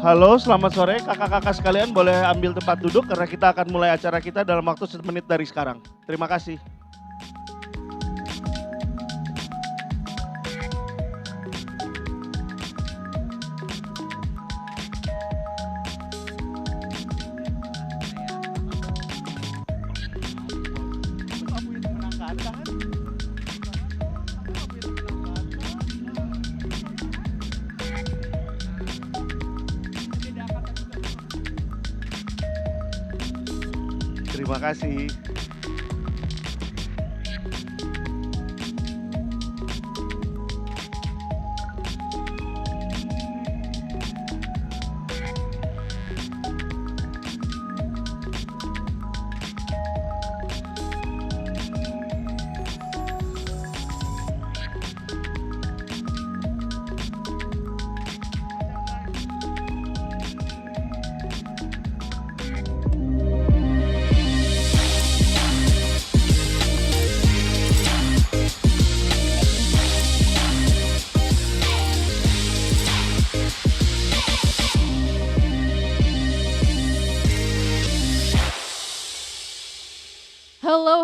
Halo, selamat sore kakak-kakak sekalian, boleh ambil tempat duduk karena kita akan mulai acara kita dalam waktu 1 menit dari sekarang. Terima kasih. Terima kasih.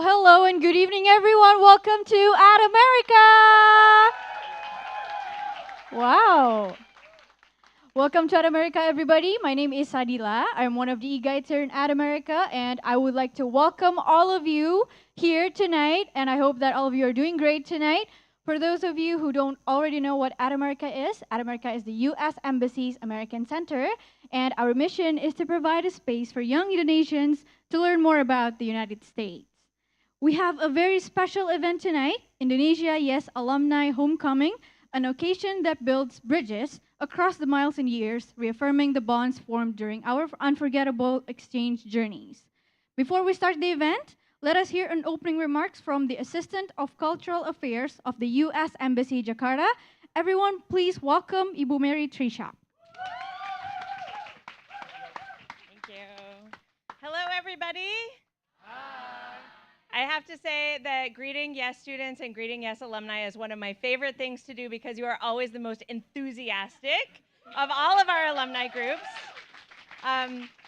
Hello, and good evening, everyone. Welcome to At America. Wow. Welcome to At America, everybody. My name is Sadila. I'm one of the e-guides here in At America, and I would like to welcome all of you here tonight, and I hope that all of you are doing great tonight. For those of you who don't already know what At America is the U.S. Embassy's American Center, and our mission is to provide a space for young Indonesians to learn more about the United States. We have a very special event tonight, Indonesia YES Alumni Homecoming, an occasion that builds bridges across the miles and years, reaffirming the bonds formed during our unforgettable exchange journeys. Before we start the event, let us hear an opening remarks from the Assistant of Cultural Affairs of the U.S. Embassy Jakarta. Everyone, please welcome Ibu Mary Trisha. Thank you. Hello, everybody. I have to say that greeting YES students and greeting YES alumni is one of my favorite things to do because you are always the most enthusiastic of all of our alumni groups.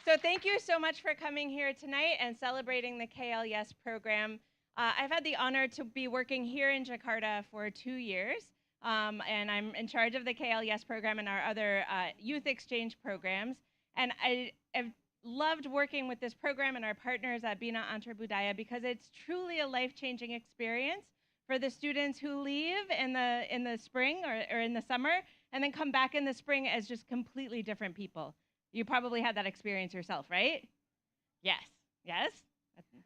So thank you so much for coming here tonight and celebrating the KL YES program. I've had the honor to be working here in Jakarta for 2 years, and I'm in charge of the KL-YES program and our other youth exchange programs. And I have loved working with this program and our partners at Bina Antar Budaya because it's truly a life-changing experience for the students who leave in the spring or in the summer and then come back in the spring as just completely different people. You probably had that experience yourself, right? Yes. Yes?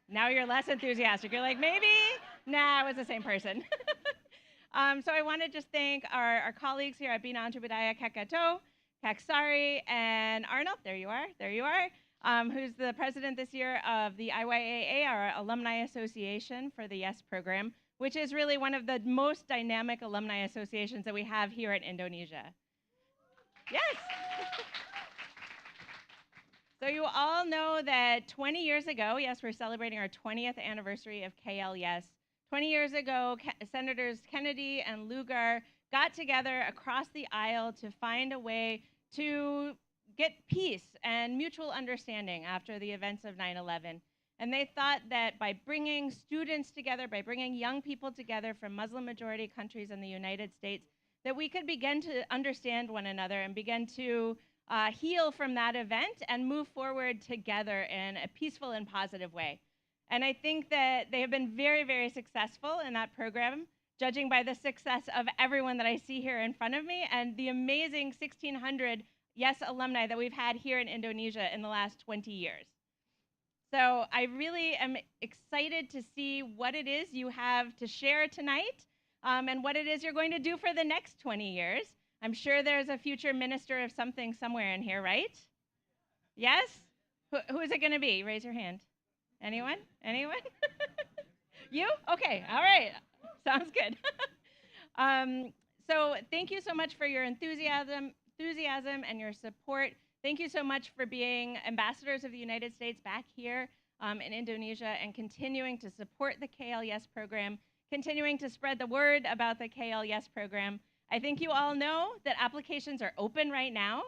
Now you're less enthusiastic. You're like, maybe? Nah, I was the same person. So I want to just thank our colleagues here at Bina Antar Budaya, Kakato, Kaksari, and Arnold. There you are. There you are. Who's the president this year of the IYAA, our Alumni Association for the YES program, which is really one of the most dynamic alumni associations that we have here in Indonesia. Yes. So you all know that 20 years ago, yes, we're celebrating our 20th anniversary of KL-YES. 20 years ago, Senators Kennedy and Lugar got together across the aisle to find a way to get peace and mutual understanding after the events of 9/11. And they thought that by bringing students together, by bringing young people together from Muslim-majority countries in the United States, that we could begin to understand one another and begin to heal from that event and move forward together in a peaceful and positive way. And I think that they have been very, very successful in that program, judging by the success of everyone that I see here in front of me and the amazing 1,600 YES alumni that we've had here in Indonesia in the last 20 years. So I really am excited to see what it is you have to share tonight and what it is you're going to do for the next 20 years. I'm sure there's a future minister of something somewhere in here, right? Yes? Who is it going to be? Raise your hand. Anyone? Anyone? You? Okay. All right. Sounds good. So thank you so much for your enthusiasm and your support. Thank you so much for being ambassadors of the United States back here in Indonesia and continuing to support the KL-YES program, continuing to spread the word about the KL-YES program. I think you all know that applications are open right now.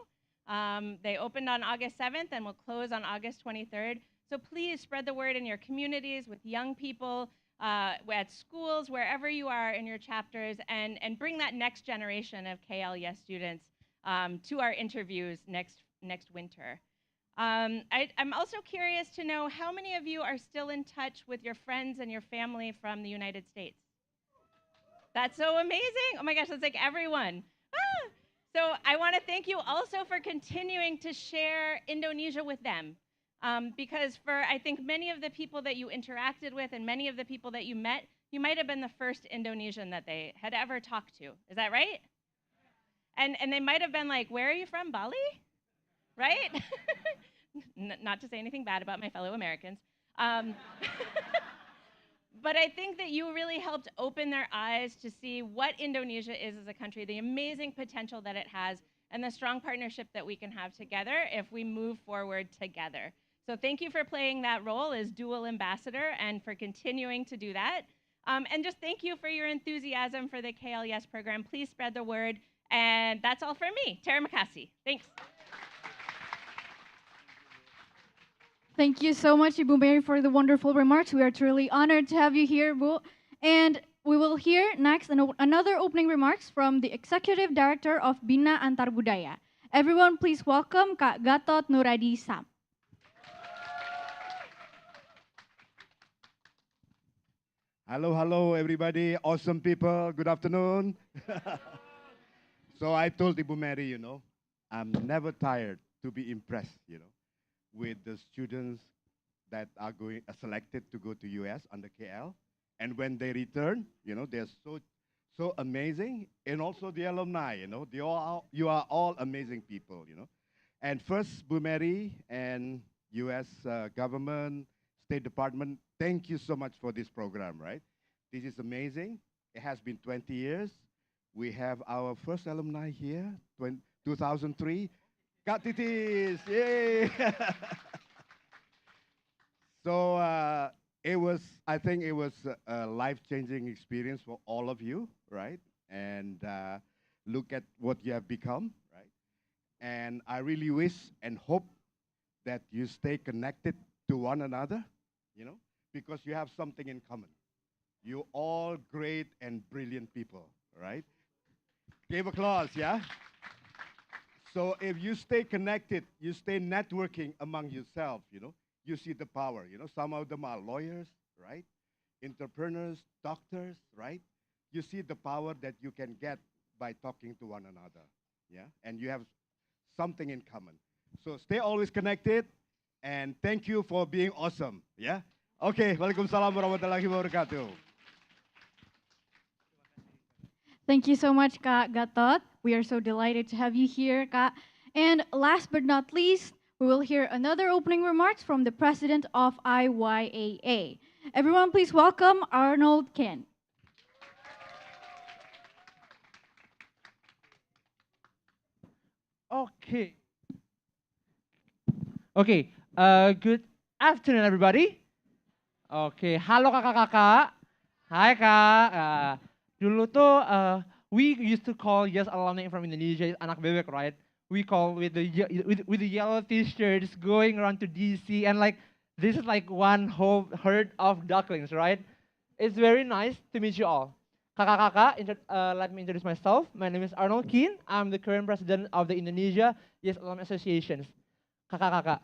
They opened on August 7th and will close on August 23rd. So please spread the word in your communities with young people, at schools, wherever you are in your chapters, and bring that next generation of KL-YES students to our interviews next winter. I'm also curious to know how many of you are still in touch with your friends and your family from the United States? That's so amazing. Oh my gosh, that's like everyone. Ah! So I want to thank you also for continuing to share Indonesia with them. Because for, I think, many of the people that you interacted with and many of the people that you met, you might have been the first Indonesian that they had ever talked to. Is that right? And they might have been like, where are you from, Bali? Right? Not to say anything bad about my fellow Americans. But I think that you really helped open their eyes to see what Indonesia is as a country, the amazing potential that it has, and the strong partnership that we can have together if we move forward together. So thank you for playing that role as dual ambassador and for continuing to do that. And just thank you for your enthusiasm for the KL-YES program. Please spread the word. And that's all from me. Terima kasih. Thanks. Thank you so much, Ibu Mary, for the wonderful remarks. We are truly honored to have you here, Bu. And we will hear next another opening remarks from the Executive Director of Bina Antar Budaya. Everyone, please welcome Kak Gatot Nuradi Sam. Hello, everybody. Awesome people. Good afternoon. So I told Ibu Mary, I'm never tired to be impressed, with the students that are selected to go to US under KL. And when they return, they're so amazing. And also the alumni, you are all amazing people, And first, Bu Mary and US government, State Department, thank you so much for this program, right? This is amazing. It has been 20 years. We have our first alumni here, 2003. Kak Titis, yay! So I think it was a life-changing experience for all of you, right? And look at what you have become, right? And I really wish and hope that you stay connected to one another, because you have something in common, You all great and brilliant people, right? Give applause, yeah? So if you stay connected, you stay networking among yourself, you see the power. Some of them are lawyers, right? Entrepreneurs, doctors, right? You see the power that you can get by talking to one another, yeah? And you have something in common. So stay always connected, and thank you for being awesome, yeah? Okay, Waalaikumsalam warahmatullahi wabarakatuh. Thank you so much, Kak Gatot. We are so delighted to have you here, Kak. And last but not least, we will hear another opening remarks from the president of IYAA. Everyone, please welcome Arnold Ken. Okay. Okay. Good afternoon, everybody. Oke, halo kakak-kakak. Hai kak. Dulu tuh we used to call YES alumni from Indonesia anak bebek, right? We call with with the yellow t-shirts going around to DC, and like this is like one whole herd of ducklings, right? It's very nice to meet you all. Kakak-kakak, let me introduce myself. My name is Arnold Keen. I'm the current president of the Indonesia YES Alumni Associations. Kakak-kakak,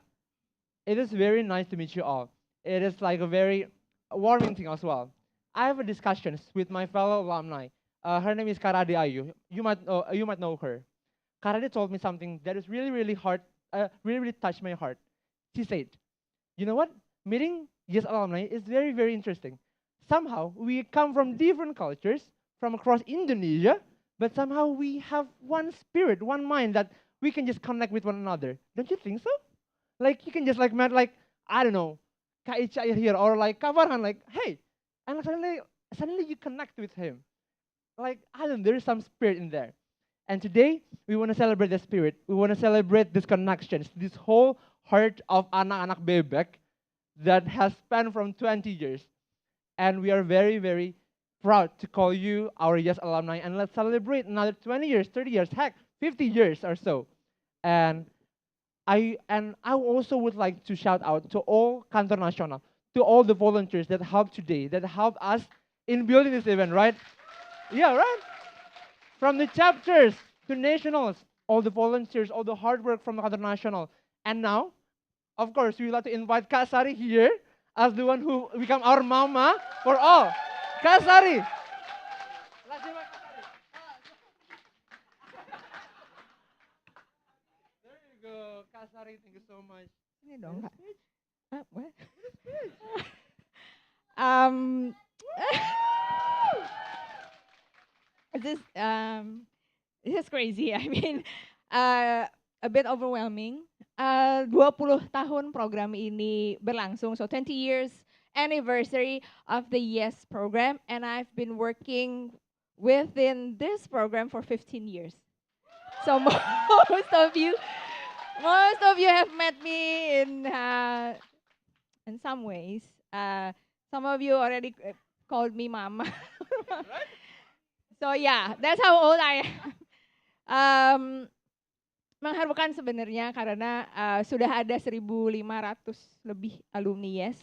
it is very nice to meet you all. It is like a very warming thing as well. I have a discussions with my fellow alumni. Her name is Karade Ayu. You might know her. Karade told me something that is really, really hard, really touched my heart. She said, you know what? Meeting YES alumni is very, very interesting. Somehow, we come from different cultures, from across Indonesia, but somehow we have one spirit, one mind that we can just connect with one another. Don't you think so? Like, you can just like, met like, I don't know, Kak Ica here, or like Kak Farhan, like, hey, and suddenly you connect with him. Like, I don't know, there's some spirit in there. And today, we want to celebrate the spirit. We want to celebrate these connections, this whole heart of anak-anak bebek that has spanned from 20 years. And we are very, very proud to call you our YES alumni. And let's celebrate another 20 years, 30 years, heck, 50 years or so. And I also would like to shout out to all Kantor Nasional, to all the volunteers that helped today, that helped us in building this event, right? Yeah, right? From the chapters to nationals, all the volunteers, all the hard work from Kantor Nasional. And now, of course, we would like to invite Kak Sari here as the one who become our mama for all. Kak Sari. There you go, Kak Sari. Thank you so much. Ini dong, Kak. What? um, this is crazy. I mean, a bit overwhelming. 20 tahun program ini berlangsung, so 20 years anniversary of the YES program, and I've been working within this program for 15 years. So most of you have met me in some ways. Some of you already called me mama. So yeah, that's how old I am. Mengharukan sebenarnya karena sudah ada 1.500 lebih alumni YES.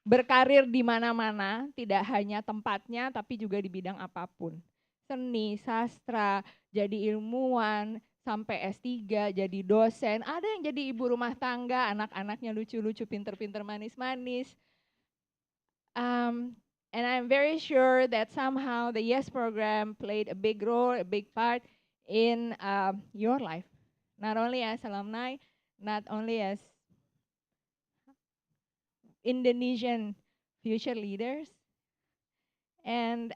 Berkarir di mana-mana, tidak hanya tempatnya tapi juga di bidang apapun. Seni, sastra, jadi ilmuwan, sampai S3, jadi dosen, ada yang jadi ibu rumah tangga, anak-anaknya lucu-lucu, pinter-pinter, manis-manis. And I'm very sure that somehow the YES program played a big role, a big part in your life. Not only as alumni, not only as Indonesian future leaders. And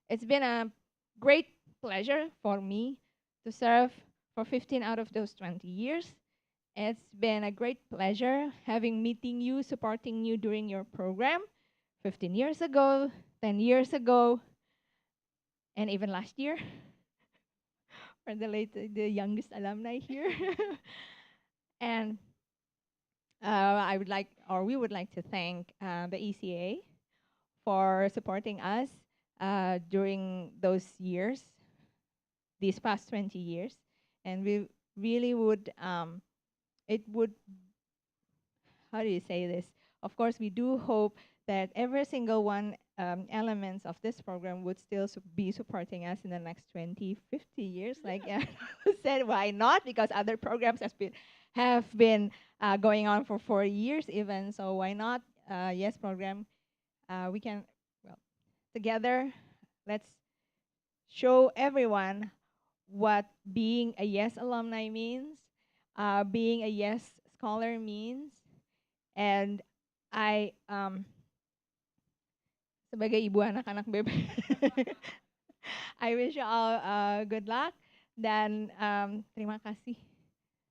it's been a great pleasure for me to serve for 15 out of those 20 years. It's been a great pleasure meeting you, supporting you during your program 15 years ago, 10 years ago, and even last year for the youngest alumni here. And we would like to thank the ECA for supporting us during those years, these past 20 years. And we really would, how do you say this? of course, we do hope that every single one elements of this program would still be supporting us in the next 20, 50 years. Like said, why not? Because other programs have been going on for 4 years even. So why not? Yes, program. We can, well, together, let's show everyone what being a YES alumni means, being a YES scholar means, and I sebagai ibu anak-anak bebek, I wish you all good luck dan terima kasih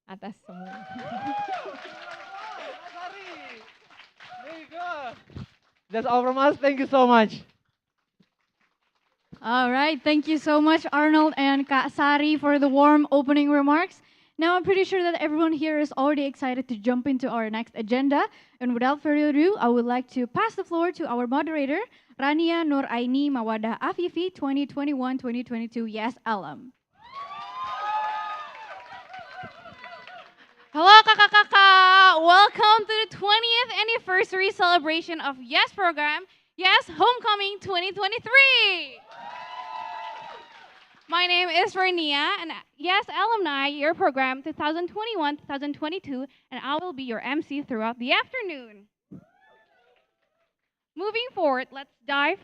atas semua. Very good. That's all from us. Thank you so much. All right, thank you so much, Arnold and Kak Sari, for the warm opening remarks. Now I'm pretty sure that everyone here is already excited to jump into our next agenda. And without further ado, I would like to pass the floor to our moderator, Rania Nuraini Mawadah Afifi 2021-2022 YES alum. Hello kakak-kakak, welcome to the 20th anniversary celebration of YES program, YES Homecoming 2023. My name is Rania, and YES Alumni, your program 2021-2022, and I will be your MC throughout the afternoon. Moving forward, let's dive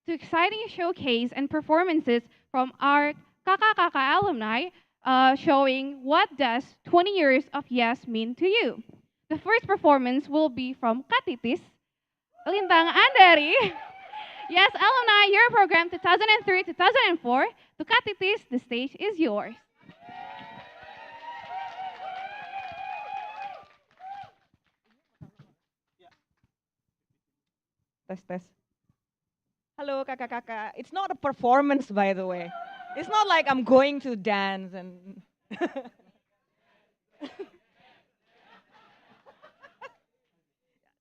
to exciting showcase and performances from our kakak-kakak alumni, showing what does 20 years of YES mean to you. The first performance will be from Katitis, Lintang Andari. YES Alumni, your program 2003-2004. To Katitis, the stage is yours. Test, test. Hello, kakak-kakak. It's not a performance, by the way. It's not like I'm going to dance and...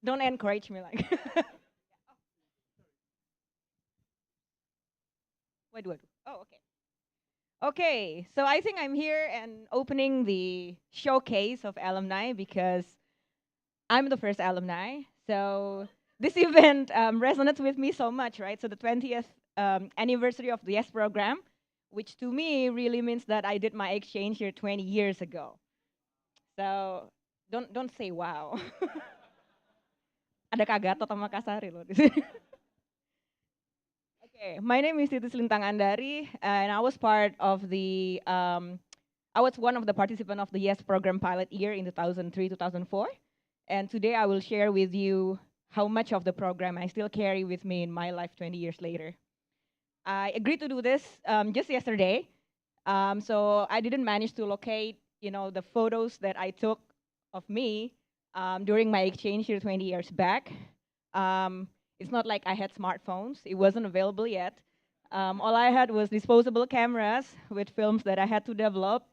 Don't encourage me like... What do I do? Oh, okay. Okay, so I think I'm here and opening the showcase of alumni because I'm the first alumni. So this event resonates with me so much, right? So the 20th anniversary of the YES program, which to me really means that I did my exchange here 20 years ago. So don't say wow. Ada Kak Gatot sama Kak Sari loh di sini. Okay, my name is Titis Lintang Andari, and I was part of the, I was one of the participants of the YES program pilot year in 2003-2004. And today I will share with you how much of the program I still carry with me in my life 20 years later. I agreed to do this just yesterday. So I didn't manage to locate, the photos that I took of me during my exchange here 20 years back. It's not like I had smartphones. It wasn't available yet. All I had was disposable cameras with films that I had to develop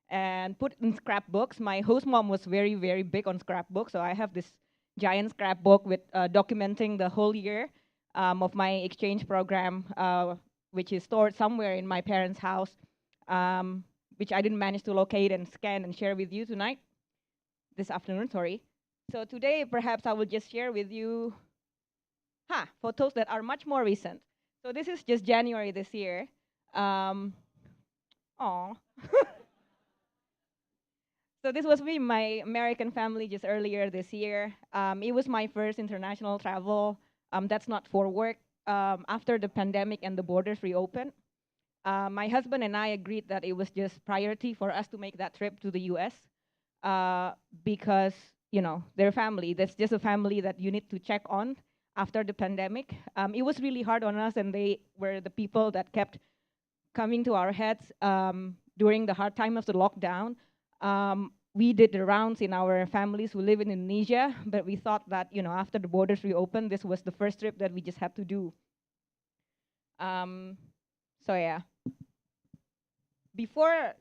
and put in scrapbooks. My host mom was very, very big on scrapbooks, so I have this giant scrapbook with documenting the whole year of my exchange program, which is stored somewhere in my parents' house, which I didn't manage to locate and scan and share with you tonight, this afternoon, sorry. So today, perhaps I will just share with you photos that are much more recent. So this is just January this year. So this was me, my American family just earlier this year. It was my first international travel. That's not for work. After the pandemic and the borders reopened, my husband and I agreed that it was just priority for us to make that trip to the US because, their family, that's just a family that you need to check on after the pandemic. It was really hard on us, and they were the people that kept coming to our heads during the hard time of the lockdown. We did the rounds in our families who live in Indonesia, but we thought that, after the borders reopened, this was the first trip that we just had to do. So yeah. Before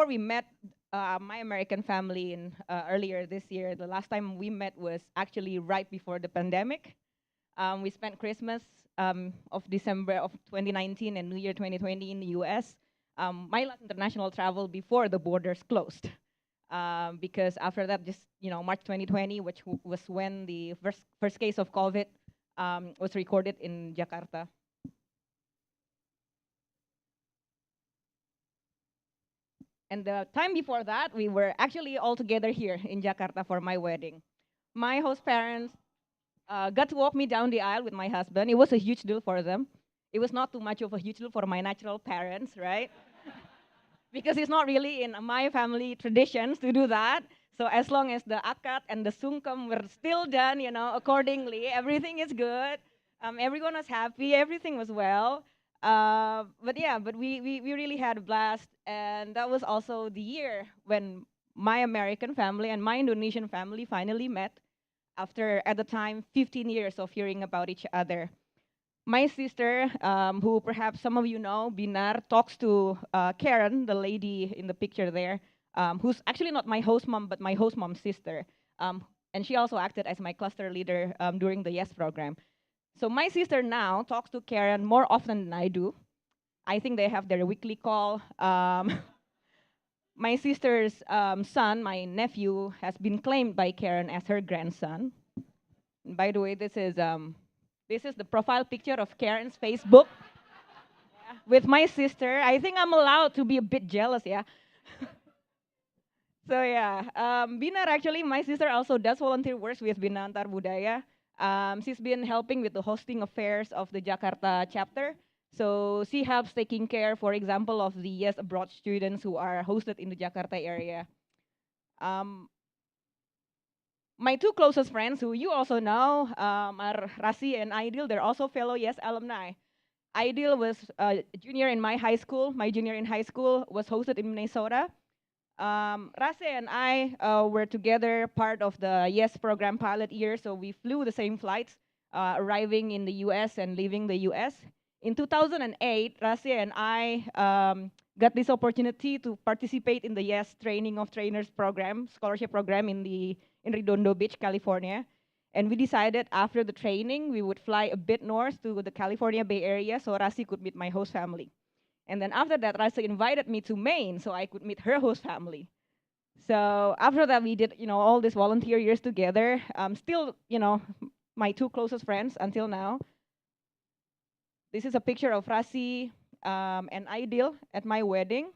we met my American family in earlier this year, the last time we met was actually right before the pandemic. We spent Christmas of December of 2019 and New Year 2020 in the US. My last international travel before the borders closed. because after that, just March 2020, which was when the first case of COVID was recorded in Jakarta. And the time before that, we were actually all together here in Jakarta for my wedding. My host parents got to walk me down the aisle with my husband. It was a huge deal for them. It was not too much of a huge deal for my natural parents, right? Because it's not really in my family traditions to do that. So as long as the akad and the sungkem were still done, accordingly, everything is good. Everyone was happy. Everything was well. But we really had a blast. And that was also the year when my American family and my Indonesian family finally met after, at the time, 15 years of hearing about each other. My sister, who perhaps some of you know, Binar, talks to Karen, the lady in the picture there, who's actually not my host mom, but my host mom's sister. And she also acted as my cluster leader during the YES program. So my sister now talks to Karen more often than I do. I think they have their weekly call. My sister's son, my nephew, has been claimed by Karen as her grandson. And by the way, this is the profile picture of Karen's Facebook with my sister. I think I'm allowed to be a bit jealous, yeah. So yeah, Binar actually, my sister also does volunteer work with Binantar Budaya. She's been helping with the hosting affairs of the Jakarta chapter. So she helps taking care, for example, of the YES abroad students who are hosted in the Jakarta area. My two closest friends, who you also know, are Rasi and Aidil. They're also fellow YES alumni. Aidil was a junior in my high school. My junior in high school was hosted in Minnesota. Rasi and I were together part of the YES program pilot year, so we flew the same flights, arriving in the US and leaving the US. In 2008, Rasi and I got this opportunity to participate in the YES Training of Trainers program, scholarship program in Redondo Beach, California. And we decided after the training, we would fly a bit north to the California Bay Area so Rasi could meet my host family. And then after that, Rasi invited me to Maine so I could meet her host family. So after that, we did, all these volunteer years together. Still, my two closest friends until now. This is a picture of Rasi and Aidil at my wedding.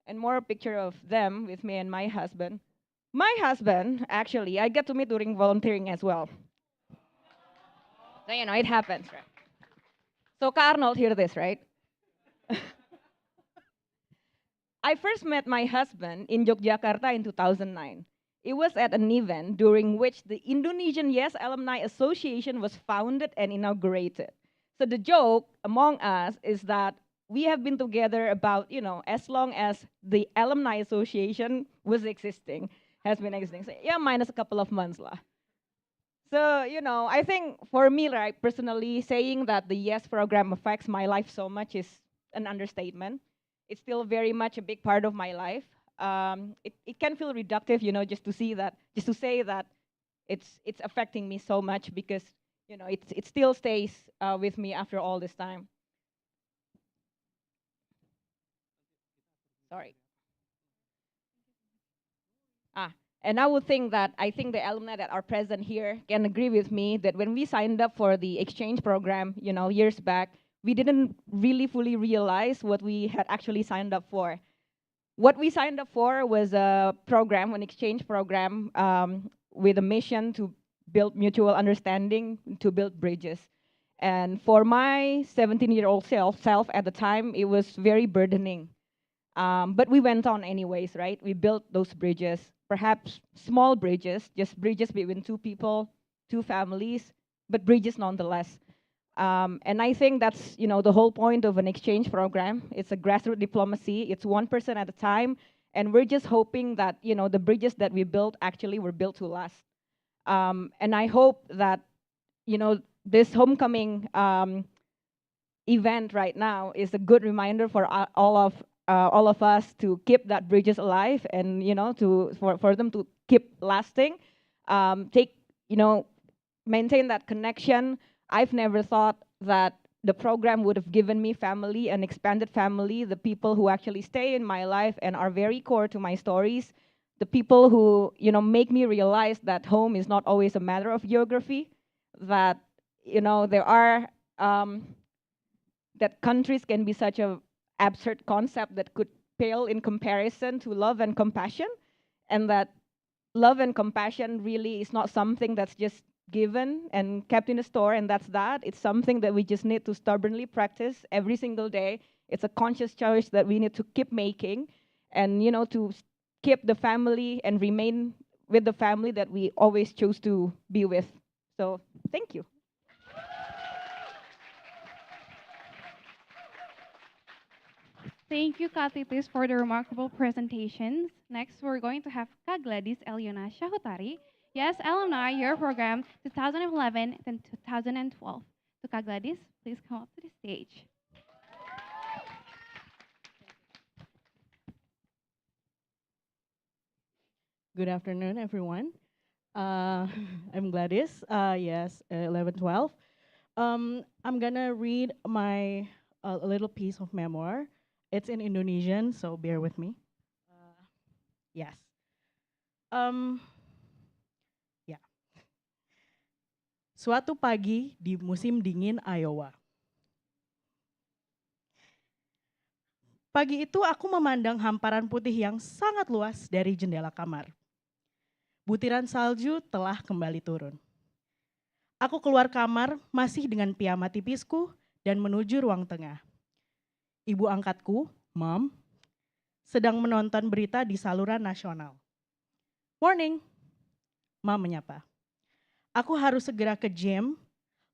And more a picture of them with me and my husband. My husband, actually, I get to meet during volunteering as well. So, it happens, right? So, Arnold, hear this, right? I first met my husband in Yogyakarta in 2009. It was at an event during which the Indonesian YES Alumni Association was founded and inaugurated. So the joke among us is that we have been together about, as long as the Alumni Association was existing, has been existing. So, yeah, minus a couple of months lah. So, I think for me, right, personally, saying that the YES program affects my life so much is an understatement. It's still very much a big part of my life. It can feel reductive, just to say that it's affecting me so much because, it still stays with me after all this time. Sorry. And I would think that I think the alumni that are present here can agree with me that when we signed up for the exchange program, years back, we didn't really fully realize what we had actually signed up for. What we signed up for was a program, an exchange program, with a mission to build mutual understanding, to build bridges. And for my 17-year-old self at the time, it was very burdening. But we went on anyways, right? We built those bridges, perhaps small bridges, just bridges between two people, two families, but bridges nonetheless. And I think that's, the whole point of an exchange program. It's a grassroots diplomacy. It's one person at a time. And we're just hoping that, the bridges that we built actually were built to last. And I hope that, this homecoming event right now is a good reminder for all of us to keep that bridges alive and, for them to keep lasting, maintain that connection. I've never thought that the program would have given me family, an expanded family, the people who actually stay in my life and are very core to my stories. the people who, make me realize that home is not always a matter of geography, that, there are, that countries can be such a absurd concept that could pale in comparison to love and compassion, and that love and compassion really is not something that's just given and kept in a store and that's that. It's something that we just need to stubbornly practice every single day. It's a conscious choice that we need to keep making, and to keep the family and remain with the family that we always choose to be with. So thank you. Thank you, Kak Titis, for the remarkable presentations. Next, we're going to have Kak Gladys Eliona Syahutari. Yes, Alumni, your program 2011 and 2012. To Kak Gladys, please come up to the stage. Good afternoon, everyone. I'm Gladys, yes, 11-12. I'm gonna read my a little piece of memoir. It's in Indonesian, so bear with me. Yes. Ya. Suatu pagi di musim dingin Iowa. Pagi itu aku memandang hamparan putih yang sangat luas dari jendela kamar. Butiran salju telah kembali turun. Aku keluar kamar masih dengan piyama tipisku dan menuju ruang tengah. Ibu angkatku, Mom, sedang menonton berita di saluran nasional. Morning, Mom menyapa. Aku harus segera ke gym,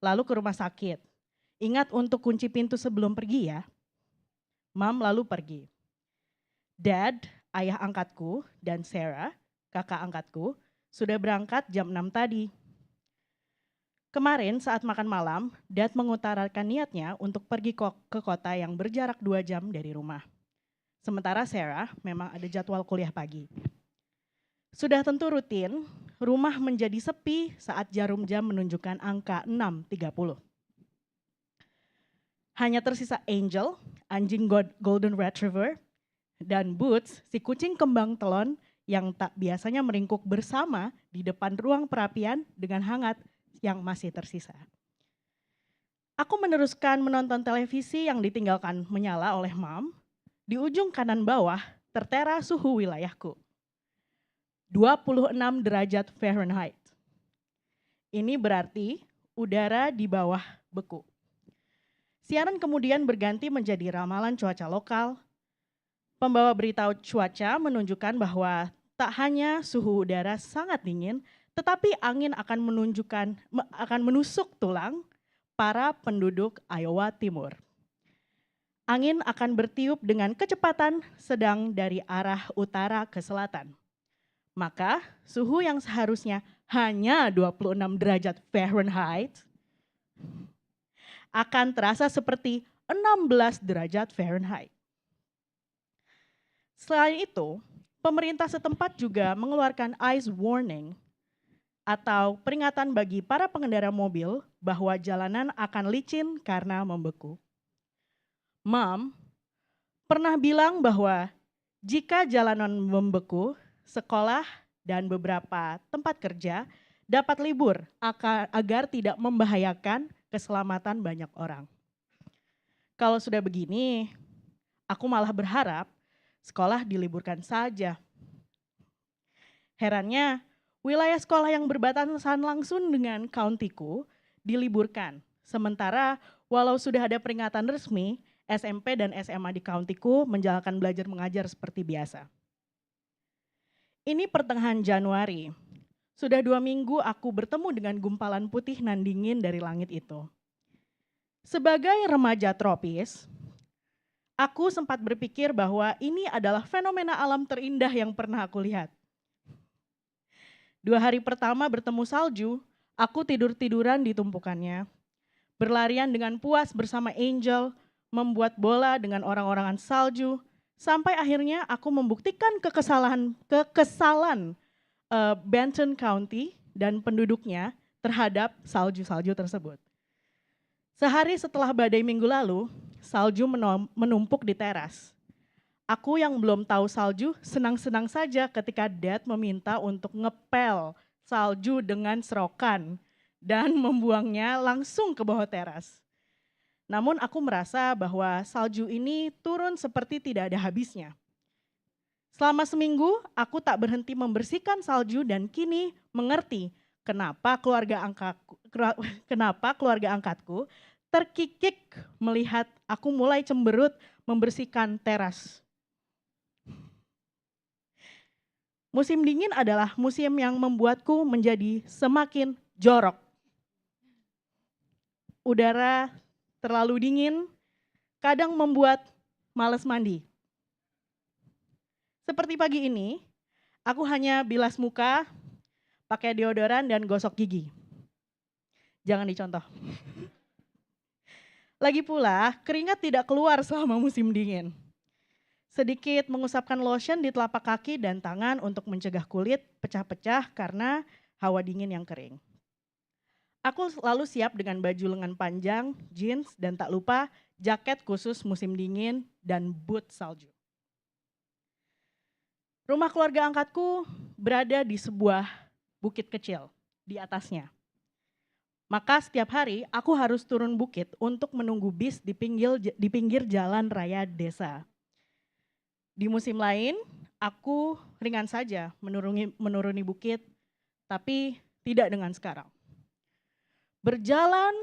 lalu ke rumah sakit. Ingat untuk kunci pintu sebelum pergi ya. Mom lalu pergi. Dad, ayah angkatku, dan Sarah, kakak angkatku, sudah berangkat jam 6 tadi. Kemarin saat makan malam, Dad mengutarakan niatnya untuk pergi ke kota yang berjarak 2 jam dari rumah. Sementara Sarah memang ada jadwal kuliah pagi. Sudah tentu rutin, rumah menjadi sepi saat jarum jam menunjukkan angka 6.30. Hanya tersisa Angel, anjing Golden Retriever, dan Boots, si kucing kembang telon yang tak biasanya meringkuk bersama di depan ruang perapian dengan hangat yang masih tersisa. Aku meneruskan menonton televisi yang ditinggalkan menyala oleh Mom. Di ujung kanan bawah tertera suhu wilayahku. 26 derajat Fahrenheit. Ini berarti udara di bawah beku. Siaran kemudian berganti menjadi ramalan cuaca lokal. Pembawa berita cuaca menunjukkan bahwa tak hanya suhu udara sangat dingin, tetapi angin akan menusuk tulang para penduduk Iowa Timur. Angin akan bertiup dengan kecepatan sedang dari arah utara ke selatan. Maka suhu yang seharusnya hanya 26 derajat Fahrenheit akan terasa seperti 16 derajat Fahrenheit. Selain itu, pemerintah setempat juga mengeluarkan ice warning atau peringatan bagi para pengendara mobil bahwa jalanan akan licin karena membeku. Mom pernah bilang bahwa jika jalanan membeku, sekolah dan beberapa tempat kerja dapat libur agar tidak membahayakan keselamatan banyak orang. Kalau sudah begini, aku malah berharap sekolah diliburkan saja. Herannya, wilayah sekolah yang berbatasan langsung dengan county-ku diliburkan. Sementara walau sudah ada peringatan resmi, SMP dan SMA di county-ku menjalankan belajar mengajar seperti biasa. Ini pertengahan Januari. Sudah 2 minggu aku bertemu dengan gumpalan putih nan dingin dari langit itu. Sebagai remaja tropis, aku sempat berpikir bahwa ini adalah fenomena alam terindah yang pernah aku lihat. 2 hari pertama bertemu salju, aku tidur-tiduran di tumpukannya. Berlarian dengan puas bersama Angel, membuat bola dengan orang-orangan salju, sampai akhirnya aku membuktikan kekesalan Benton County dan penduduknya terhadap salju-salju tersebut. Sehari setelah badai minggu lalu, salju menumpuk di teras. Aku yang belum tahu salju senang-senang saja ketika Dad meminta untuk ngepel salju dengan serokan dan membuangnya langsung ke bawah teras. Namun aku merasa bahwa salju ini turun seperti tidak ada habisnya. Selama seminggu, aku tak berhenti membersihkan salju dan kini mengerti kenapa keluarga angkatku terkikik melihat aku mulai cemberut membersihkan teras. Musim dingin adalah musim yang membuatku menjadi semakin jorok. Udara terlalu dingin, kadang membuat malas mandi. Seperti pagi ini, aku hanya bilas muka, pakai deodoran dan gosok gigi. Jangan dicontoh. Lagi pula, keringat tidak keluar selama musim dingin. Sedikit mengusapkan lotion di telapak kaki dan tangan untuk mencegah kulit pecah-pecah karena hawa dingin yang kering. Aku selalu siap dengan baju lengan panjang, jeans, dan tak lupa jaket khusus musim dingin dan boot salju. Rumah keluarga angkatku berada di sebuah bukit kecil di atasnya. Maka setiap hari aku harus turun bukit untuk menunggu bis di pinggir jalan raya desa. Di musim lain, aku ringan saja menuruni bukit, tapi tidak dengan sekarang. Berjalan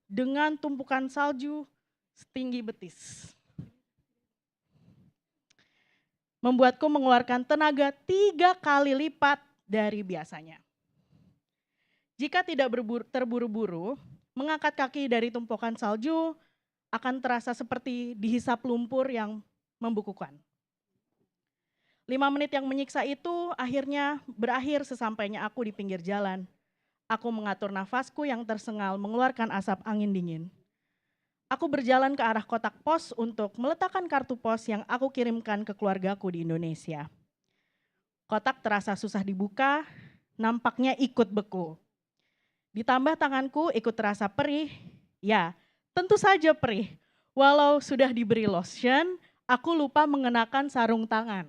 dengan tumpukan salju setinggi betis. Membuatku mengeluarkan tenaga 3 kali lipat dari biasanya. Jika tidak terburu-buru, mengangkat kaki dari tumpukan salju akan terasa seperti dihisap lumpur yang membukukan. 5 menit yang menyiksa itu akhirnya berakhir sesampainya aku di pinggir jalan. Aku mengatur nafasku yang tersengal mengeluarkan asap angin dingin. Aku berjalan ke arah kotak pos untuk meletakkan kartu pos yang aku kirimkan ke keluargaku di Indonesia. Kotak terasa susah dibuka, nampaknya ikut beku. Ditambah tanganku ikut terasa perih, ya tentu saja perih. Walau sudah diberi lotion, aku lupa mengenakan sarung tangan.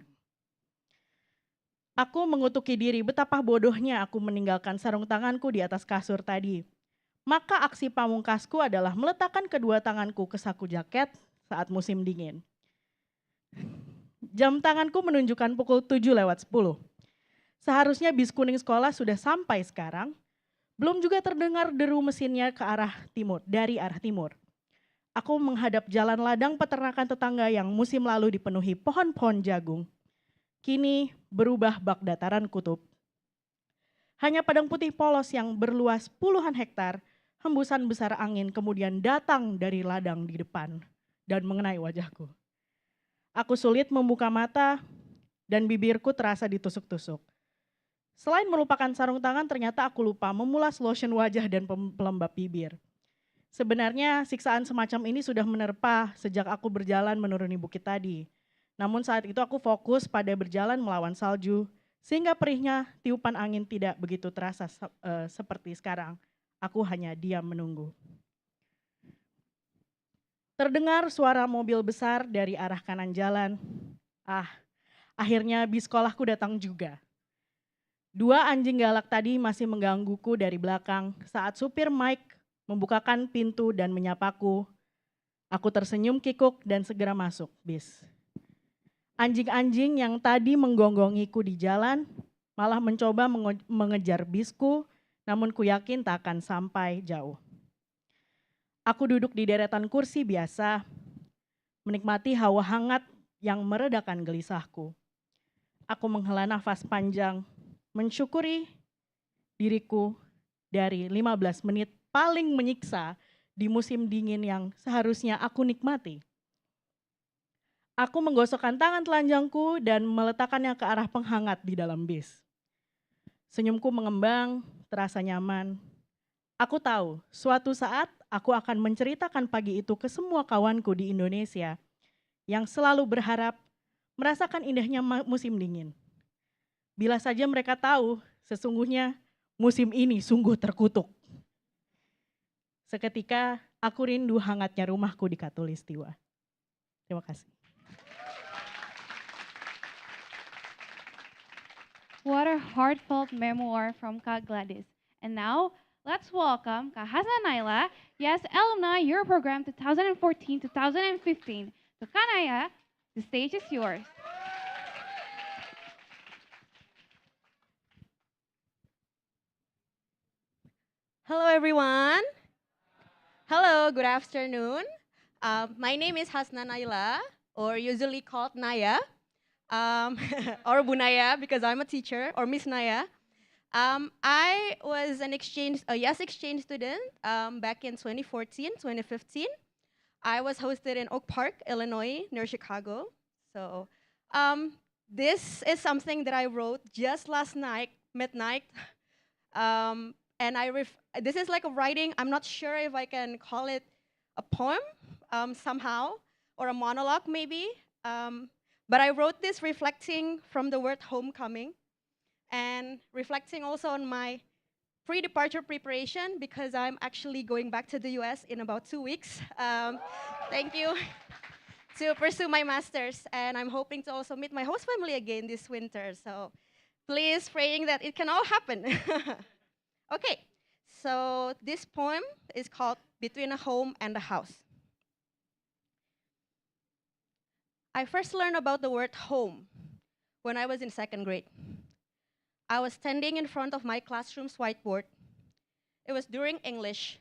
Aku mengutuki diri betapa bodohnya aku meninggalkan sarung tanganku di atas kasur tadi. Maka aksi pamungkasku adalah meletakkan kedua tanganku ke saku jaket saat musim dingin. Jam tanganku menunjukkan pukul 7:10. Seharusnya bis kuning sekolah sudah sampai sekarang. Belum juga terdengar deru mesinnya dari arah timur. Aku menghadap jalan ladang peternakan tetangga yang musim lalu dipenuhi pohon-pohon jagung. Kini berubah bak dataran kutub. Hanya padang putih polos yang berluas puluhan hektar, hembusan besar angin kemudian datang dari ladang di depan dan mengenai wajahku. Aku sulit membuka mata dan bibirku terasa ditusuk-tusuk. Selain melupakan sarung tangan, ternyata aku lupa memulas lotion wajah dan pelembab bibir. Sebenarnya siksaan semacam ini sudah menerpa sejak aku berjalan menuruni bukit tadi. Namun saat itu aku fokus pada berjalan melawan salju, sehingga perihnya tiupan angin tidak begitu terasa seperti sekarang. Aku hanya diam menunggu. Terdengar suara mobil besar dari arah kanan jalan. Akhirnya bis sekolahku datang juga. 2 anjing galak tadi masih menggangguku dari belakang saat supir Mike membukakan pintu dan menyapaku. Aku tersenyum kikuk dan segera masuk bis. Anjing-anjing yang tadi menggonggongiku di jalan malah mencoba mengejar bisku, namun ku yakin tak akan sampai jauh. Aku duduk di deretan kursi biasa, menikmati hawa hangat yang meredakan gelisahku. Aku menghela nafas panjang, mensyukuri diriku dari 15 menit paling menyiksa di musim dingin yang seharusnya aku nikmati. Aku menggosokkan tangan telanjangku dan meletakkannya ke arah penghangat di dalam bis. Senyumku mengembang, terasa nyaman. Aku tahu suatu saat aku akan menceritakan pagi itu ke semua kawanku di Indonesia yang selalu berharap merasakan indahnya musim dingin. Bila saja mereka tahu sesungguhnya musim ini sungguh terkutuk. Seketika aku rindu hangatnya rumahku di Katulistiwa. Terima kasih. What a heartfelt memoir from Kak Gladys. And now, let's welcome Kak Hasna Naila, Yes Alumni, your program 2014-2015. So Kanaya, the stage is yours. Hello, everyone. Hello, good afternoon. My name is Hasna Naila, or usually called Naya, or Bunaya because I'm a teacher, or Miss Naya. I was a YES exchange student back in 2014, 2015. I was hosted in Oak Park, Illinois, near Chicago. So this is something that I wrote just last night, midnight. And this is like a writing. I'm not sure if I can call it a poem somehow, or a monologue maybe. But I wrote this reflecting from the word homecoming, and reflecting also on my pre-departure preparation, because I'm actually going back to the US in about 2 weeks. Thank you. To pursue my master's, and I'm hoping to also meet my host family again this winter. So please praying that it can all happen. Okay, so this poem is called Between a Home and a House. I first learned about the word home when I was in 2nd grade. I was standing in front of my classroom's whiteboard. It was during English,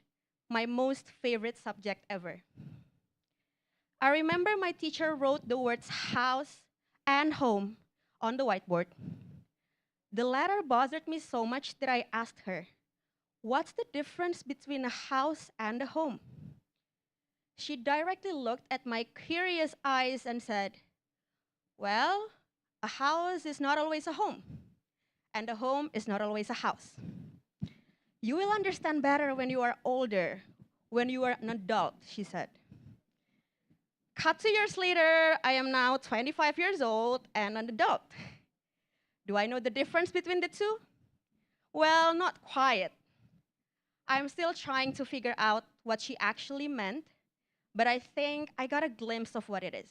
my most favorite subject ever. I remember my teacher wrote the words house and home on the whiteboard. The latter bothered me so much that I asked her, "What's the difference between a house and a home?" She directly looked at my curious eyes and said, "Well, a house is not always a home, and a home is not always a house. You will understand better when you are older, when you are an adult," she said. Cut 2 years later, I am now 25 years old and an adult. Do I know the difference between the two? Well, not quite. I'm still trying to figure out what she actually meant, but I think I got a glimpse of what it is.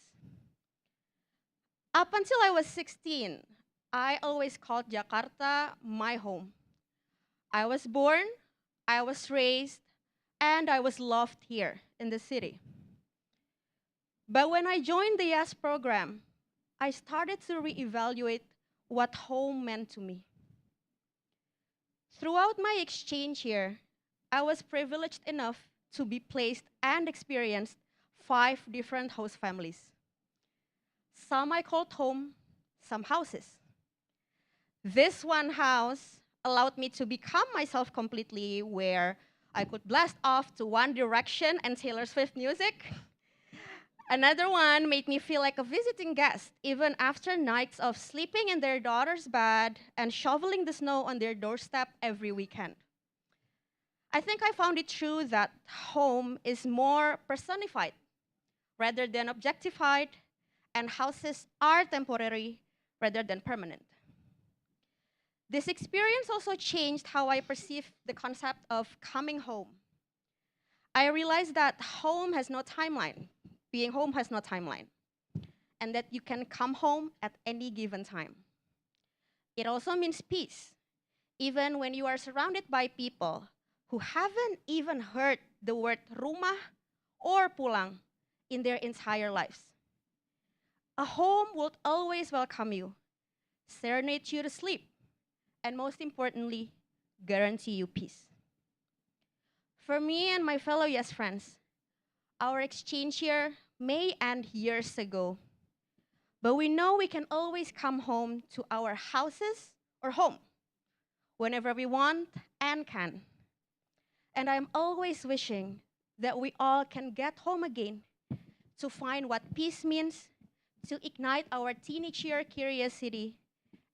Up until I was 16, I always called Jakarta my home. I was born, I was raised, and I was loved here in the city. But when I joined the YES program, I started to reevaluate what home meant to me. Throughout my exchange here, I was privileged enough to be placed and experienced 5 different host families. Some I called home, some houses. This one house allowed me to become myself completely, where I could blast off to One Direction and Taylor Swift music. Another one made me feel like a visiting guest, even after nights of sleeping in their daughter's bed and shoveling the snow on their doorstep every weekend. I think I found it true that home is more personified rather than objectified, and houses are temporary rather than permanent. This experience also changed how I perceive the concept of coming home. I realized that home has no timeline. Being home has no timeline, and that you can come home at any given time. It also means peace, even when you are surrounded by people who haven't even heard the word rumah or pulang in their entire lives. A home will always welcome you, serenade you to sleep, and most importantly, guarantee you peace. For me and my fellow YES friends, our exchange year may end years ago, but we know we can always come home to our houses or home whenever we want and can. And I'm always wishing that we all can get home again to find what peace means, to ignite our teenage year curiosity,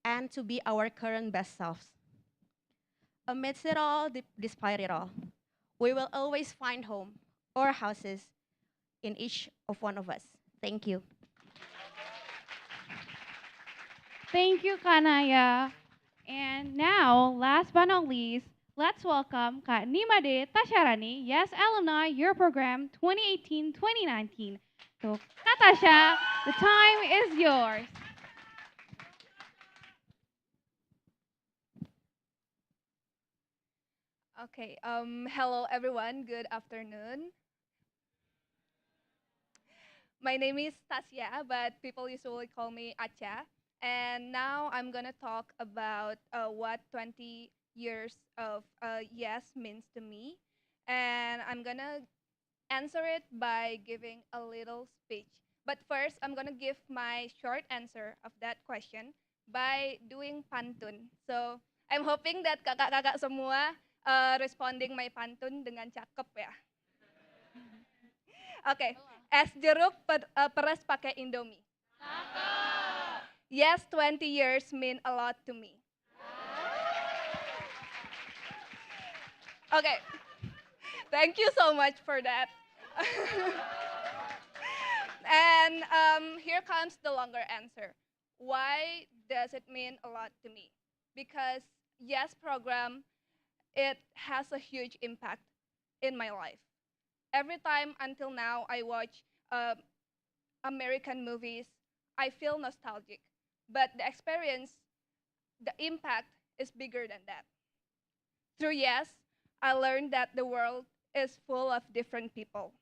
and to be our current best selves. Amidst it all, despite it all, we will always find home or houses in each of one of us. Thank you. Thank you, Kanaya. And now, last but not least, let's welcome Kak Nimade Tasharani, YES Alumni, your program 2018-2019. So, Katasha, the time is yours. Okay, hello everyone, good afternoon. My name is Tasya, but people usually call me Acha. And now I'm gonna talk about what 20 years of yes means to me. And I'm gonna answer it by giving a little speech. But first, I'm gonna give my short answer of that question by doing pantun. So I'm hoping that kakak-kakak semua responding my pantun dengan cakep ya. Oke, es jeruk peres pakai Indomie. Yes, 20 years mean a lot to me. Okay, thank you so much for that. And here comes the longer answer. Why does it mean a lot to me? Because YES program, it has a huge impact in my life. Every time until now I watch American movies, I feel nostalgic. But the experience, the impact is bigger than that. Through YES, I learned that the world is full of different people.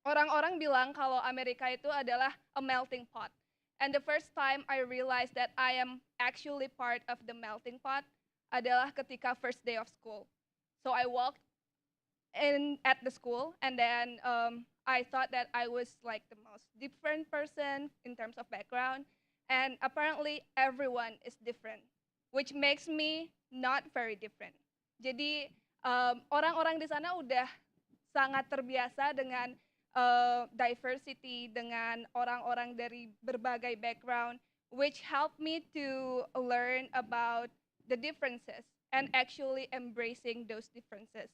Orang-orang bilang kalau Amerika itu adalah a melting pot. And the first time I realized that I am actually part of the melting pot adalah ketika first day of school. So I walked in at the school, and then I thought that I was like the most different person in terms of background, and apparently everyone is different, which makes me not very different. Jadi orang-orang di sana udah sangat terbiasa dengan diversity, dengan orang-orang dari berbagai background, which helped me to learn about the differences and actually embracing those differences.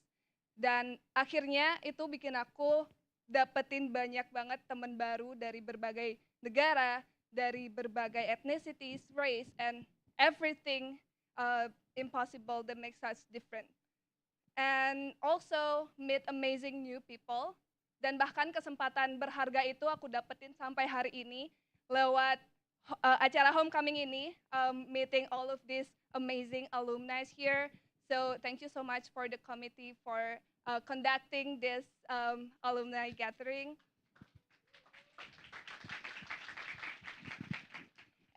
Dan akhirnya itu bikin aku dapetin banyak banget teman baru dari berbagai negara, dari berbagai ethnicities, race, and everything impossible that makes us different. And also meet amazing new people. Dan bahkan kesempatan berharga itu aku dapetin sampai hari ini lewat acara homecoming ini, meeting all of these amazing alumni here. So thank you so much for the committee for conducting this alumni gathering.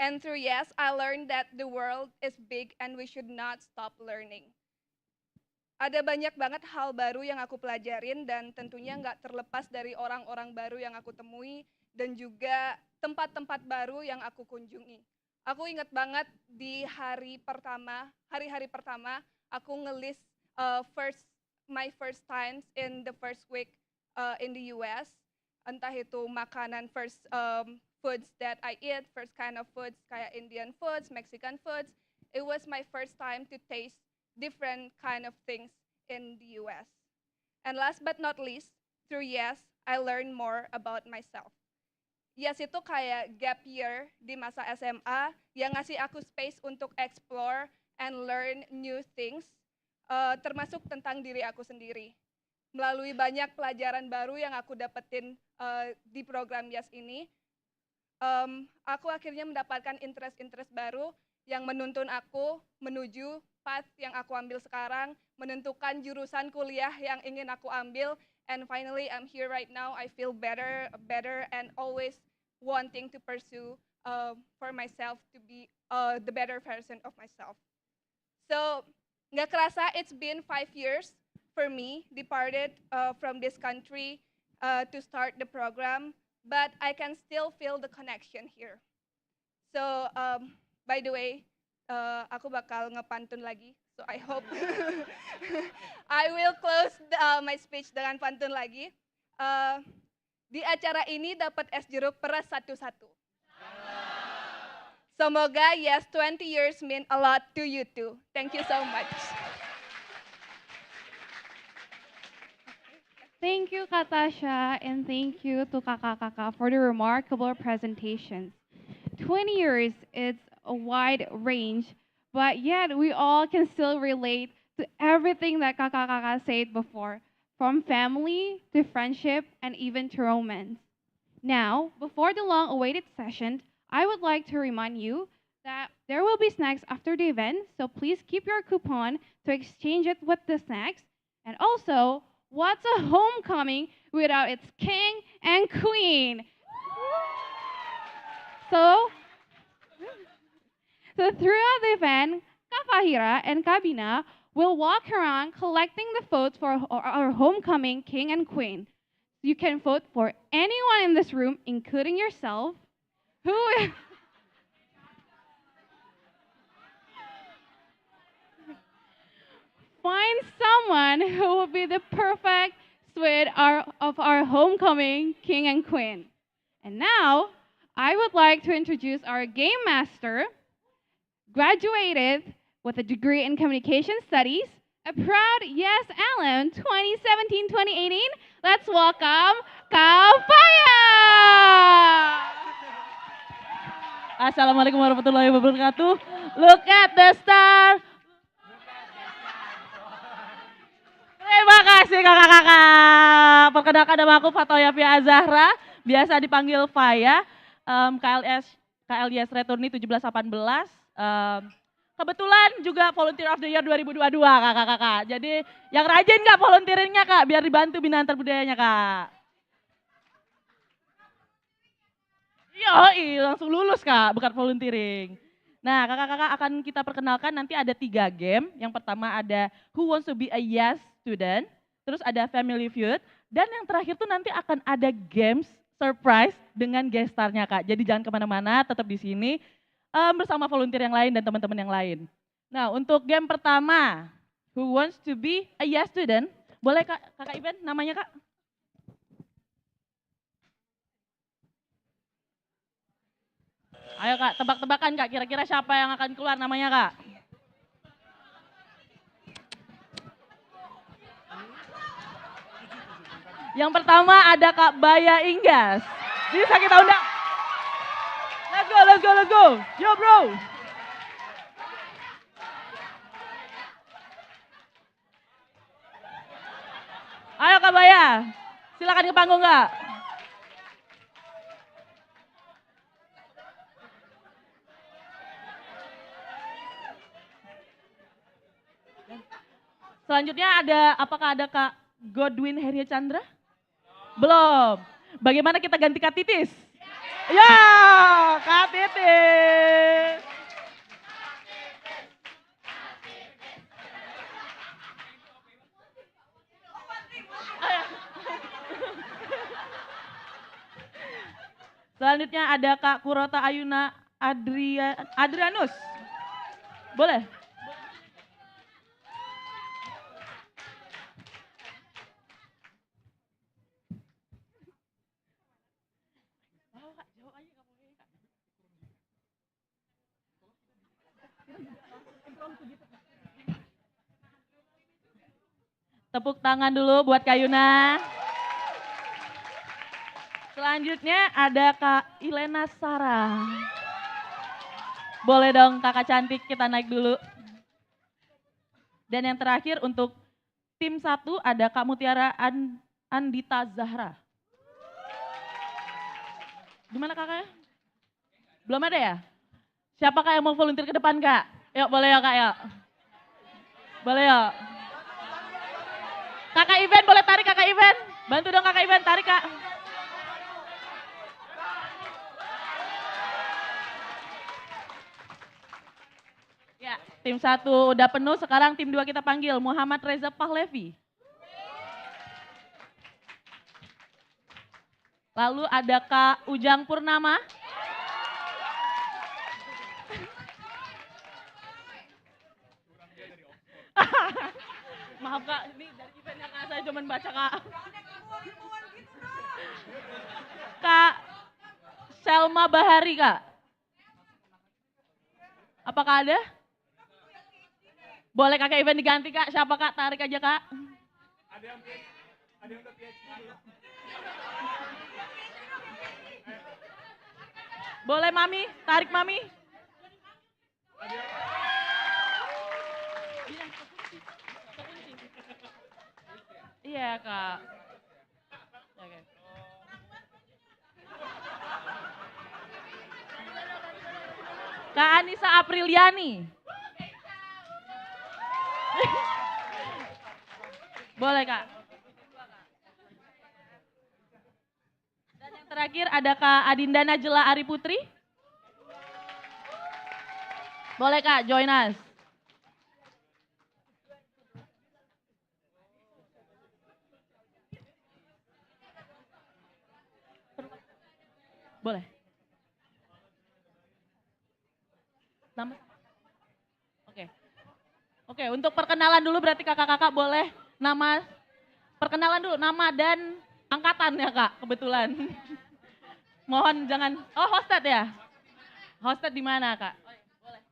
And through YES, I learned that the world is big and we should not stop learning. Ada banyak banget hal baru yang aku pelajarin dan tentunya nggak terlepas dari orang-orang baru yang aku temui dan juga tempat-tempat baru yang aku kunjungi. Aku ingat banget di hari-hari pertama, aku ngelis my first times in the first week in the US. Entah itu makanan first foods that I eat, first kind of foods kayak Indian foods, Mexican foods. It was my first time to taste different kind of things in the US. And last but not least, through YES, I learned more about myself. YES itu kayak gap year di masa SMA yang ngasih aku space untuk explore and learn new things, termasuk tentang diri aku sendiri. Melalui banyak pelajaran baru yang aku dapetin di program YES ini, aku akhirnya mendapatkan interest baru yang menuntun aku menuju path yang aku ambil sekarang, menentukan jurusan kuliah yang ingin aku ambil, and finally I'm here right now. I feel better, and always wanting to pursue for myself to be the better version of myself. So, nggak kerasa it's been 5 years for me departed from this country to start the program, but I can still feel the connection here. So, by the way, aku bakal ngepantun lagi. So I hope I will close my speech dengan pantun lagi. Di acara ini dapat es jeruk peras satu-satu. Semoga YES 20 years mean a lot to you too. Thank you so much. Thank you, Katasha, and thank you to kakak-kakak for the remarkable presentations. 20 years, it's a wide range, but yet we all can still relate to everything that kakak-kakak said before, from family to friendship and even to romance. Now, before the long-awaited session, I would like to remind you that there will be snacks after the event, so please keep your coupon to exchange it with the snacks. And also, what's a homecoming without its king and queen? So, so throughout the event, Kak Fahira and Kabina will walk around collecting the votes for our homecoming king and queen. You can vote for anyone in this room, including yourself, who find someone who will be the perfect suite of our homecoming king and queen. And now, I would like to introduce our game master, graduated with a degree in communication studies, a proud Yes Alum 2017-2018. Let's welcome Kafaya. Assalamualaikum warahmatullahi wabarakatuh. Look at the star. Terima kasih kakak-kakak. Perkenalkan nama aku Fatoya Fia Azahra, biasa dipanggil Faya. KLYS-terday 1718. Kebetulan juga Volunteer of the Year 2022 kakak-kakak. Jadi yang rajin kak volunteeringnya kak, biar dibantu binaan budayanya kak. Yoi, langsung lulus kak, bukan volunteering. Nah kakak-kakak akan kita perkenalkan nanti ada 3 game. Yang pertama ada Who Wants to be a Yes Student, terus ada Family Feud, dan yang terakhir tuh nanti akan ada games surprise dengan guest star-nya kak. Jadi jangan kemana-mana, tetap di sini bersama volunteer yang lain dan teman-teman yang lain. Nah untuk game pertama, Who Wants to be a Yes Student, boleh kakak Iben namanya kak? Ayo kak, tebak-tebakan kak, kira-kira siapa yang akan keluar namanya kak? Yang pertama ada Kak Baya Inggas. Bisa kita undang. Let's go, let's go, let's go. Yo bro. Ayo Kak Baya, silakan ke panggung kak. Selanjutnya apakah ada Kak Godwin Heria Chandra? Belum. Bagaimana kita ganti Kak Titis? Ya, Kak Titis. Selanjutnya ada Kak Kurota Ayuna Adrianus. Boleh? Tepuk tangan dulu buat Kak Yuna. Selanjutnya ada Kak Ilena Sarah. Boleh dong kakak cantik kita naik dulu. Dan yang terakhir untuk tim 1 ada Kak Mutiara Andita Zahra. Gimana kakaknya? Belum ada ya? Siapa kak yang mau volunteer ke depan kak? Yuk boleh ya kak yuk. Boleh yuk. Kakak event boleh tarik kakak event. Bantu dong kakak event tarik kak. Ya, tim 1 udah penuh, sekarang tim 2 kita panggil Muhammad Reza Pahlevi. Lalu ada Kak Ujang Purnama. Maaf kak, ini dari event yang saya cuma baca kak. Kak Selma Bahari kak. Apakah ada? Boleh kakak event diganti kak, siapa kak? Tarik aja kak. Ada yang udah boleh mami, tarik mami. Iya kak. Oke. Kak Anissa Apriliani. Boleh Kak. Dan yang terakhir ada Kak Adinda Najela Ari Putri. Boleh Kak, join us. Boleh. Nama? Oke. Oke, untuk perkenalan dulu berarti kakak-kakak boleh perkenalan dulu nama dan angkatan ya Kak, kebetulan. Mohon jangan, hosted ya? Hosted di mana Kak? Boleh.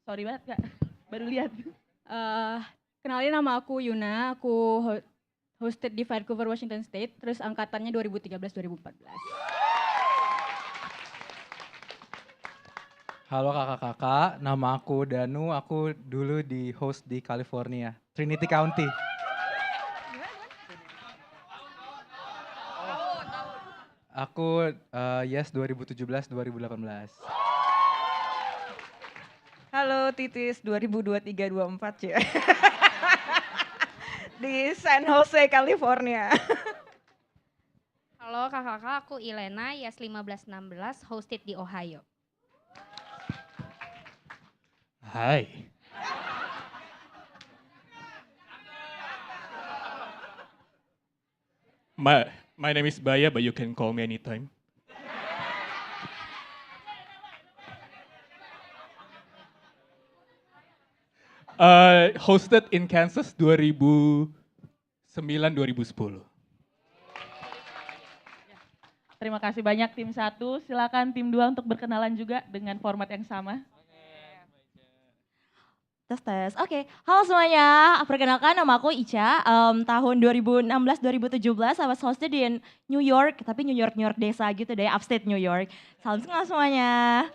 Sorry banget Kak, baru lihat. Kenalin nama aku Yuna, aku hosted di Vancouver, Washington State, terus angkatannya 2013-2014. Halo kakak-kakak, nama aku Danu, aku dulu di host di California, Trinity County. Aku YES 2017-2018. Halo Titis 2023-24 ya. Di San Jose, California. Halo kakak-kakak, aku Ilena, YES 1516, hosted di Ohio. Hai. My name is Baya, but you can call me anytime. Hosted in Kansas 2009-2010. Terima kasih banyak tim 1, silakan tim 2 untuk berkenalan juga dengan format yang sama. Tes. Oke, halo semuanya. Perkenalkan nama aku Ica. Tahun 2016-2017 I was hosted di New York, tapi New York desa gitu deh, upstate New York. Salam kenal semuanya.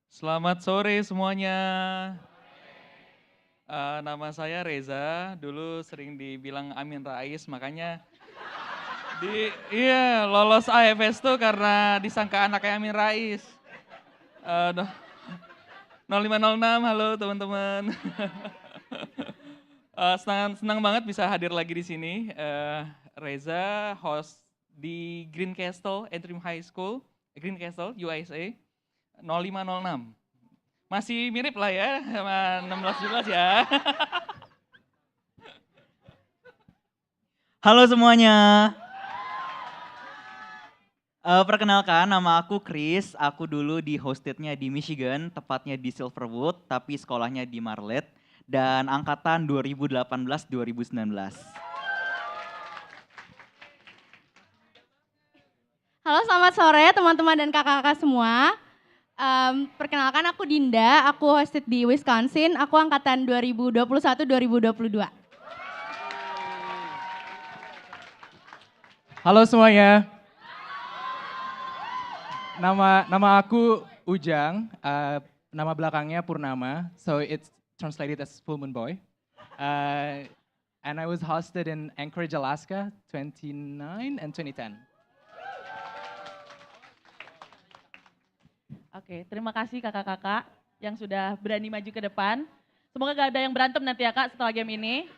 Selamat sore semuanya. Nama saya Reza. Dulu sering dibilang Amin Rais, makanya lolos AFS tuh karena disangka anaknya Amin Rais. 0506, halo teman-teman. Senang banget bisa hadir lagi di sini. Reza, host di Greencastle Interim High School, Greencastle, USA, 0506. Masih mirip lah ya sama 16-17 ya. Halo semuanya. Perkenalkan, nama aku Chris. Aku dulu di hostednya di Michigan, tepatnya di Silverwood, tapi sekolahnya di Marlet. Dan angkatan 2018-2019. Halo, selamat sore teman-teman dan kakak-kakak semua. Perkenalkan aku Dinda, aku hosted di Wisconsin, aku angkatan 2021-2022. Halo semuanya. Nama aku Ujang, nama belakangnya Purnama, so it's translated as Full Moon Boy. And I was hosted in Anchorage, Alaska, 2009 and 2010. Oke, terima kasih kakak-kakak yang sudah berani maju ke depan. Semoga gak ada yang berantem nanti ya Kak setelah game ini.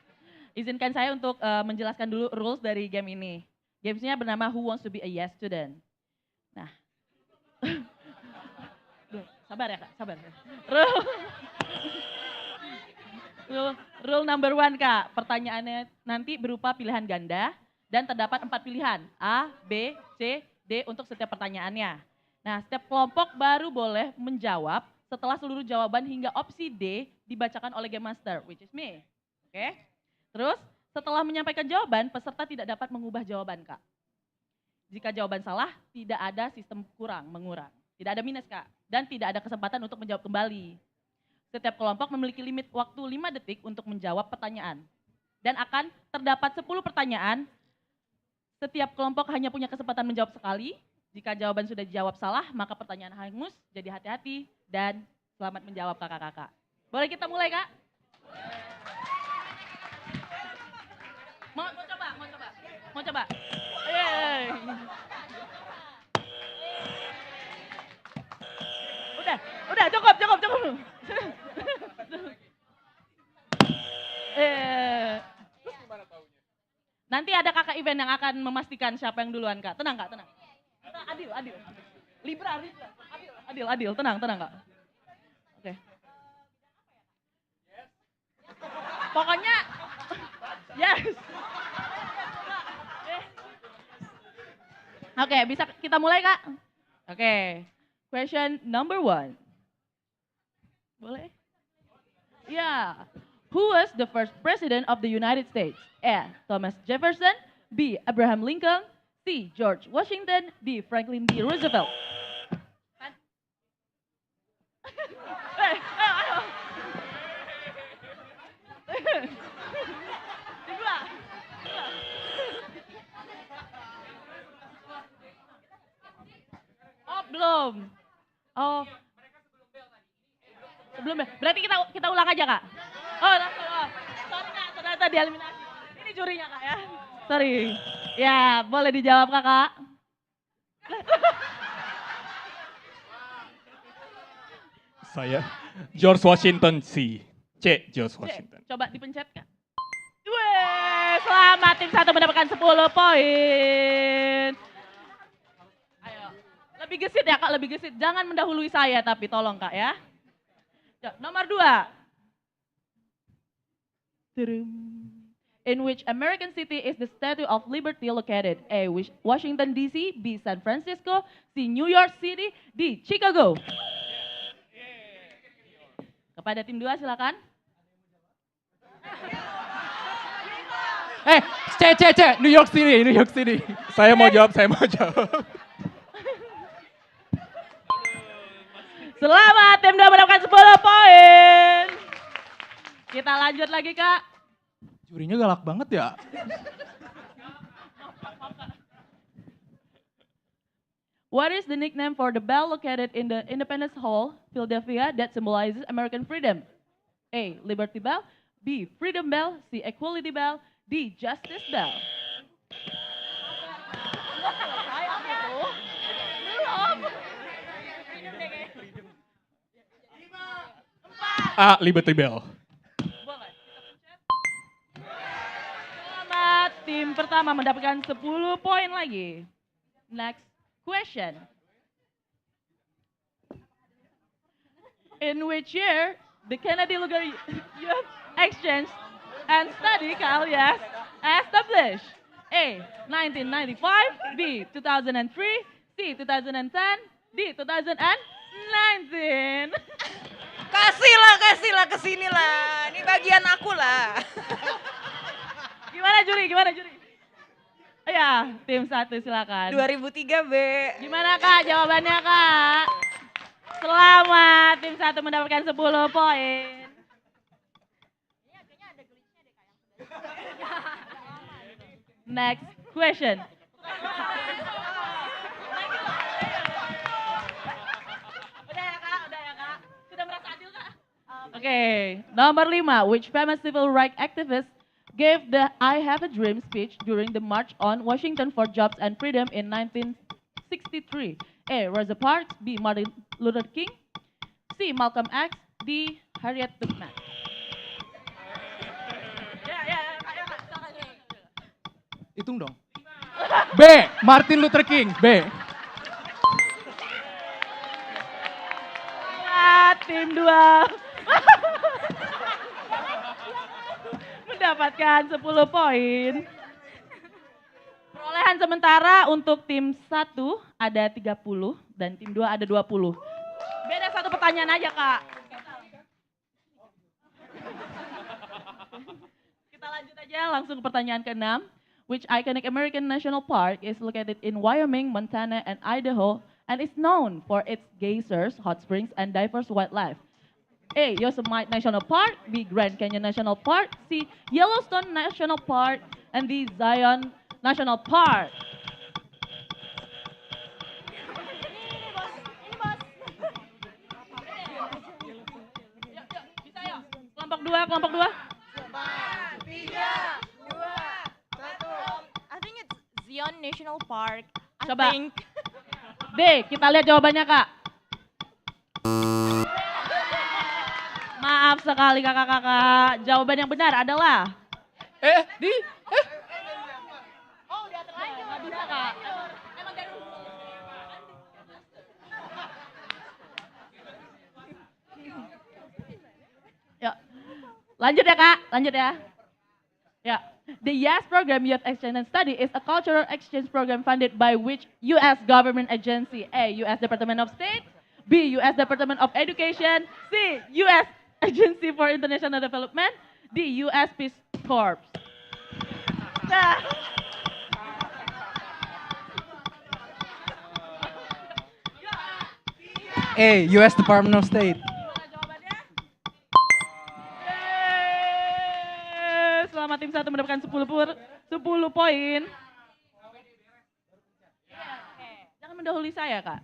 Izinkan saya untuk menjelaskan dulu rules dari game ini. Gamesnya bernama Who Wants to be a YES-terday. Nah, sabar ya Kak, sabar. Rule number 1 Kak, pertanyaannya nanti berupa pilihan ganda dan terdapat 4 pilihan, A, B, C, D untuk setiap pertanyaannya. Nah, setiap kelompok baru boleh menjawab setelah seluruh jawaban hingga opsi D dibacakan oleh Game Master, which is me. Oke? Terus, setelah menyampaikan jawaban, peserta tidak dapat mengubah jawaban Kak. Jika jawaban salah, tidak ada sistem mengurang. Tidak ada minus Kak. Dan tidak ada kesempatan untuk menjawab kembali. Setiap kelompok memiliki limit waktu 5 detik untuk menjawab pertanyaan. Dan akan terdapat 10 pertanyaan. Setiap kelompok hanya punya kesempatan menjawab sekali. Jika jawaban sudah dijawab salah, maka pertanyaan hangus. Jadi hati-hati dan selamat menjawab kakak-kakak. Boleh kita mulai Kak? Mau coba? Mau coba? Yeay. Udah, cukup. Nanti ada kakak event yang akan memastikan siapa yang duluan, Kak. Tenang, Kak, tenang. Adil. Libra. Adil, tenang, Kak. Oke. Pokoknya, yes. Oke, bisa kita mulai, Kak? Oke. Question number 1. Boleh? Yeah. Who was the first president of the United States? A. Thomas Jefferson. B. Abraham Lincoln. C. George Washington. D. Franklin D. Roosevelt. Ayo. Dua. Oh, belum. Oh. Sebelum ya? Berarti kita ulang aja, Kak? Oh. Sorry, Kak, ternyata dieliminasi. Ini jurinya, Kak, ya? Sorry. Ya, boleh dijawab, Kakak? Saya George Washington C. George Washington. Coba dipencet, Kak. Wih, selamat tim 1 mendapatkan 10 poin. Ayo, lebih gesit ya, Kak, lebih gesit. Jangan mendahului saya, tapi tolong, Kak, ya. Nomor 2. In which American city is the Statue of Liberty located? A. Washington D.C. B. San Francisco. C. New York City. D. Chicago. Kepada tim 2 silakan. New York City. Saya mau jawab. Selamat, tim 2 mendapatkan 10 poin. Kita lanjut lagi, Kak. Jurinya galak banget ya. What is the nickname for the bell located in the Independence Hall, Philadelphia, that symbolizes American freedom? A. Liberty Bell. B. Freedom Bell. C. Equality Bell. D. Justice Bell. A. Liberty Bell. Selamat, tim pertama mendapatkan 10 poin lagi. Next question. In which year the Kennedy Lugar Youth Exchange and Study (YES) established? A. 1995. B. 2003. C. 2010. D. 2019. Kasihlah kesini lah. Ini bagian aku lah. Gimana juri? Ya, tim 1 silakan. 2003 B. Gimana, Kak, jawabannya, Kak? Selamat, tim 1 mendapatkan 10 poin. Next question. Udah ya, Kak? Sudah merasa adil, Kak? Oke, nomor 5. Which famous civil rights activist gave the I Have a Dream speech during the March on Washington for Jobs and Freedom in 1963? A. Rosa Parks. B. Martin Luther King. C. Malcolm X. D. Harriet Tubman. Hitung dong. B. Martin Luther King. B. Tim 2 mendapatkan 10 poin. Perolehan sementara untuk tim 1 ada 30 dan tim 2 ada 20. Beda 1 pertanyaan aja, Kak. Kita lanjut aja langsung ke pertanyaan ke-6. Which iconic American national park is located in Wyoming, Montana, and Idaho and is known for its geysers, hot springs, and diverse wildlife? A. Yosemite National Park. B. Grand Canyon National Park. C. Yellowstone National Park. And D. Zion National Park. Kelompok 2. 3, 2, 1. I think it's Beyond National Park. I Coba. think. D, kita lihat jawabannya Kak. Maaf sekali kakak-kakak, jawaban yang benar adalah Oh, udah terlanjur. nggak bisa Kak. Ya, lanjut ya Kak, lanjut ya. Ya, the YES program, Youth Exchange and Study, is a cultural exchange program funded by which U.S. government agency? A. U.S. Department of State, B. U.S. Department of Education, C. U.S. Agency for International Development, D. U.S. Peace Corps. Nah. A. U.S. Department of State. Selamat tim 1 mendapatkan 10 poin. Jangan mendahului saya, Kak.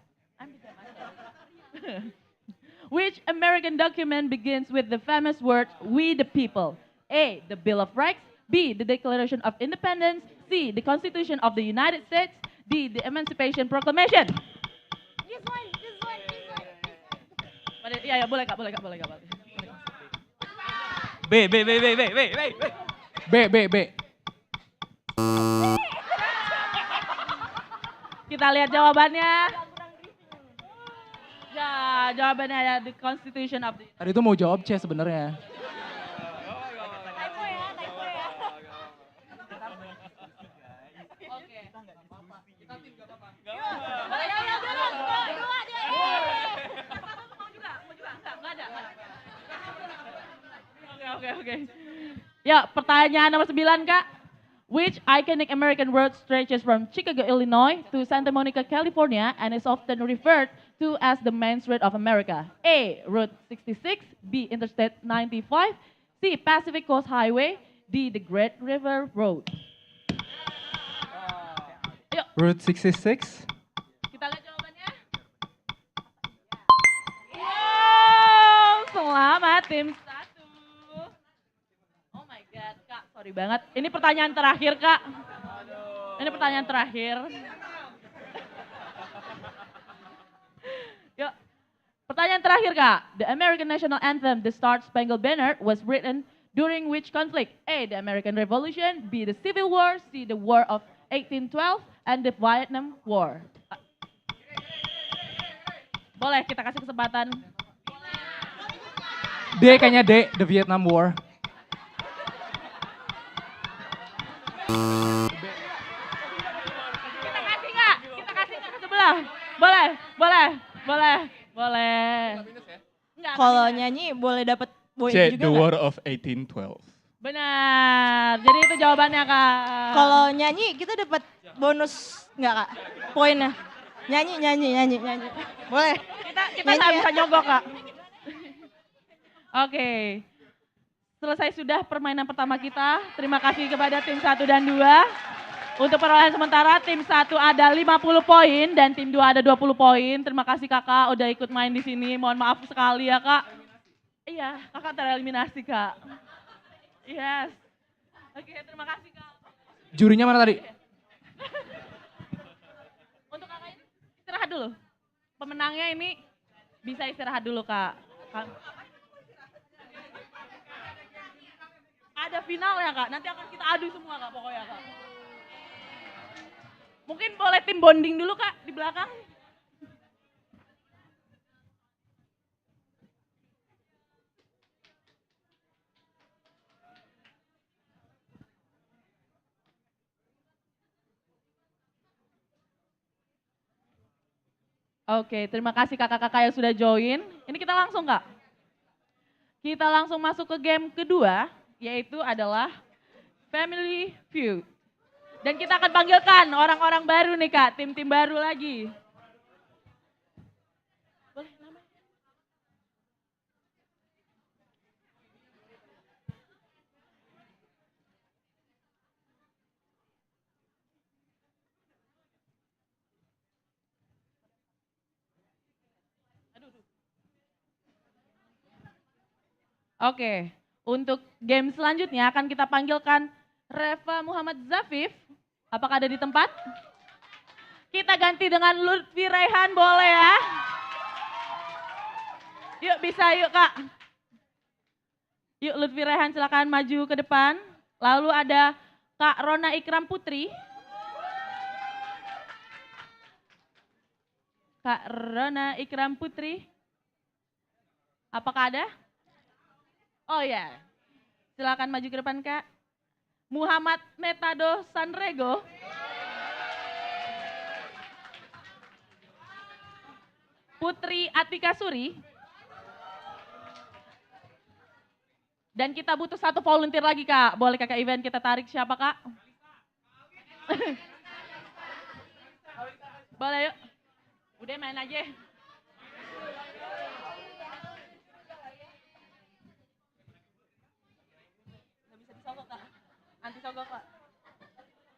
Which American document begins with the famous word, "We the people"? A. The Bill of Rights. B. The Declaration of Independence. C. The Constitution of the United States. D. The Emancipation Proclamation. Ya, boleh Kak, boleh. B. Kita lihat jawabannya. Ya, jawabannya ya the Constitution of the. Tadi itu mau jawab C sebenarnya. Oke. Ya, pertanyaan nomor 9 Kak. Which iconic American road stretches from Chicago, Illinois to Santa Monica, California and is often referred to as the Main Street of America? A. Route 66, B. Interstate 95, C. Pacific Coast Highway, D. The Great River Road. Route 66. Kita lihat jawabannya. Wow, selamat tim 1. Oh my God, Kak, sorry banget. Ini pertanyaan terakhir, Kak. Ini pertanyaan terakhir. Yuk, pertanyaan terakhir, Kak. The American National Anthem, The Star Spangled Banner, was written during which conflict? A. The American Revolution, B. The Civil War, C. The War of 1812, and the Vietnam War. Boleh kita kasih kesempatan? D kayaknya D, The Vietnam War. Kita kasih nggak ke sebelah? Boleh. Nggak, Kalau nyanyi boleh dapat poin C. juga The nggak? War of 1812. Benar. Jadi itu jawabannya, Kak. Kalau nyanyi kita dapat bonus nggak Kak? Poinnya. Nyanyi. Boleh. Kita nggak bisa nyogok, Kak. Oke. Selesai sudah permainan pertama kita. Terima kasih kepada tim 1 dan 2. Untuk perolehan sementara tim 1 ada 50 poin dan tim 2 ada 20 poin. Terima kasih Kakak udah ikut main di sini. Mohon maaf sekali ya, Kak. Iya, Kakak tereliminasi, Kak. Yes. Oke, terima kasih, Kak. Jurinya mana tadi? Untuk Kakak ini istirahat dulu. Pemenangnya ini bisa istirahat dulu, Kak. Ada final ya, Kak. Nanti akan kita adu semua, Kak, pokoknya, Kak. Mungkin boleh tim bonding dulu, Kak, di belakang. Oke, terima kasih kakak-kakak yang sudah join. Ini kita langsung, Kak. Kita langsung masuk ke game kedua, yaitu adalah Family Feud. Dan kita akan panggilkan orang-orang baru nih, Kak, tim-tim baru lagi. Boleh namanya? Oke, untuk game selanjutnya akan kita panggilkan Reva Muhammad Zafif Apakah ada di tempat? Kita ganti dengan Lutfi Raihan, boleh ya? Yuk bisa yuk Kak. Yuk Lutfi Raihan silakan maju ke depan. Lalu ada Kak Rona Ikram Putri. Kak Rona Ikram Putri. Apakah ada? Oh ya. Silakan maju ke depan Kak. Muhammad Metado Sanrego. Putri Atika Suri. Dan kita butuh satu volunteer lagi Kak. Boleh Kakak Event kita tarik siapa Kak? Boleh yuk. Udah main aja. Anti sogok Kak.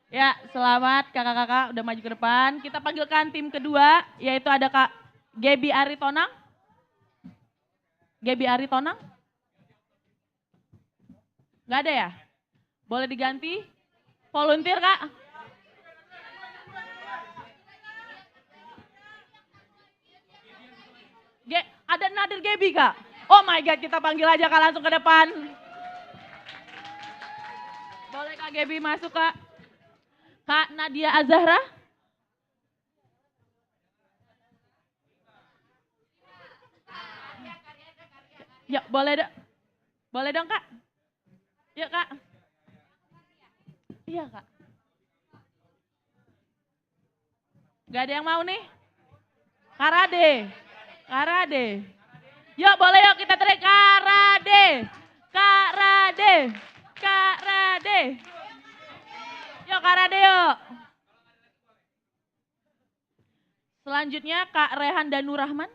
Ya, selamat kakak-kakak udah maju ke depan. Kita panggilkan tim kedua, yaitu ada Kak Gebi Aritonang. Gebi Aritonang? Gak ada ya? Boleh diganti? Volunteer Kak? Ada Nadir Gebi Kak? Oh my God, kita panggil aja Kak langsung ke depan. Boleh Kak Gebi masuk Kak. Kak Nadia Azahra. Ya boleh dong. Boleh dong Kak. Yuk Kak. Iya Kak. Gak ada yang mau nih? Karade. Karade. Yuk boleh yuk kita teriak Karade. Karade. Karade. Yuk Karade yuk. Selanjutnya Kak Rehan Danur Rahman.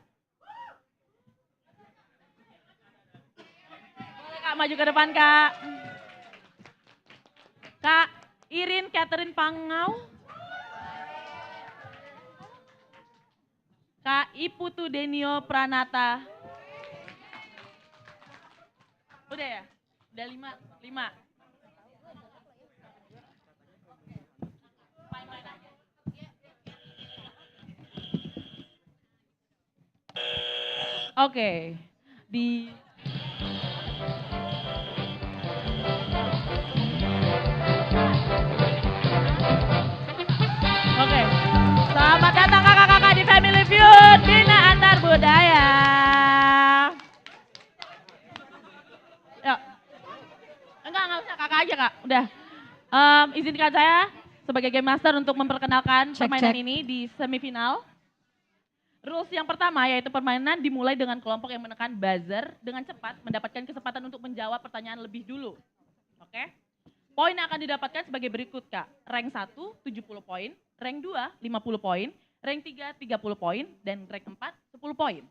Boleh Kak maju ke depan Kak. Kak Irin Catherine Pangau. Kak Iputu Denio Pranata. Udah ya? Udah 5. Oke. Oke. Selamat datang kakak-kakak di Family Feud Bina Antar Budaya. Yuk. Enggak usah kakak aja kak. Udah. Izinkan saya sebagai Game Master untuk memperkenalkan permainan ini di semifinal. Rules yang pertama yaitu permainan dimulai dengan kelompok yang menekan buzzer dengan cepat mendapatkan kesempatan untuk menjawab pertanyaan lebih dulu. Oke? Poin yang akan didapatkan sebagai berikut Kak. Rank 1 70 poin, rank 2 50 poin, rank 3 30 poin, dan rank 4 10 poin.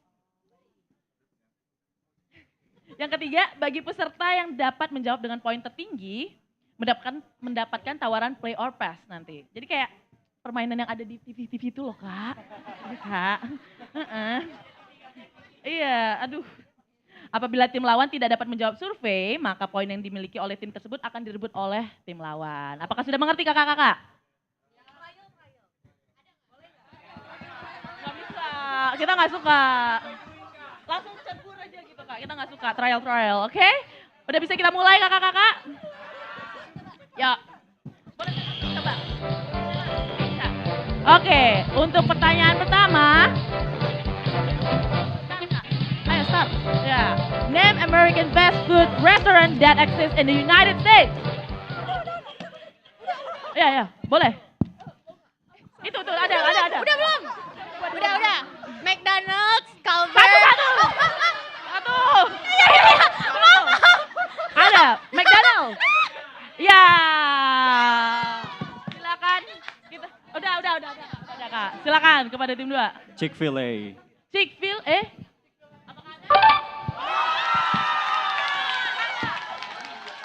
Yang ketiga, bagi peserta yang dapat menjawab dengan poin tertinggi, mendapatkan tawaran play or pass nanti. Jadi kayak permainan yang ada di TV-TV itu loh Kak. Kak. Iya, aduh. Apabila tim lawan tidak dapat menjawab survei, maka poin yang dimiliki oleh tim tersebut akan direbut oleh tim lawan. Apakah sudah mengerti kakak-kakak? Gak bisa, kita gak suka. Langsung cebur aja gitu Kak, kita gak suka trial, oke? Udah bisa kita mulai kakak-kakak? Ya, boleh coba. Oke, untuk pertanyaan pertama. Ayo start. Ya. Name American fast food restaurant that exists in the United States. Ya, boleh. Itu tuh ada. Udah belum? Udah. McDonald's, Culver. Satu. Ada McDonald's. Ya. Silakan. Udah Kak. Silakan kepada tim 2. Chick-fil-A. Chick-fil-A.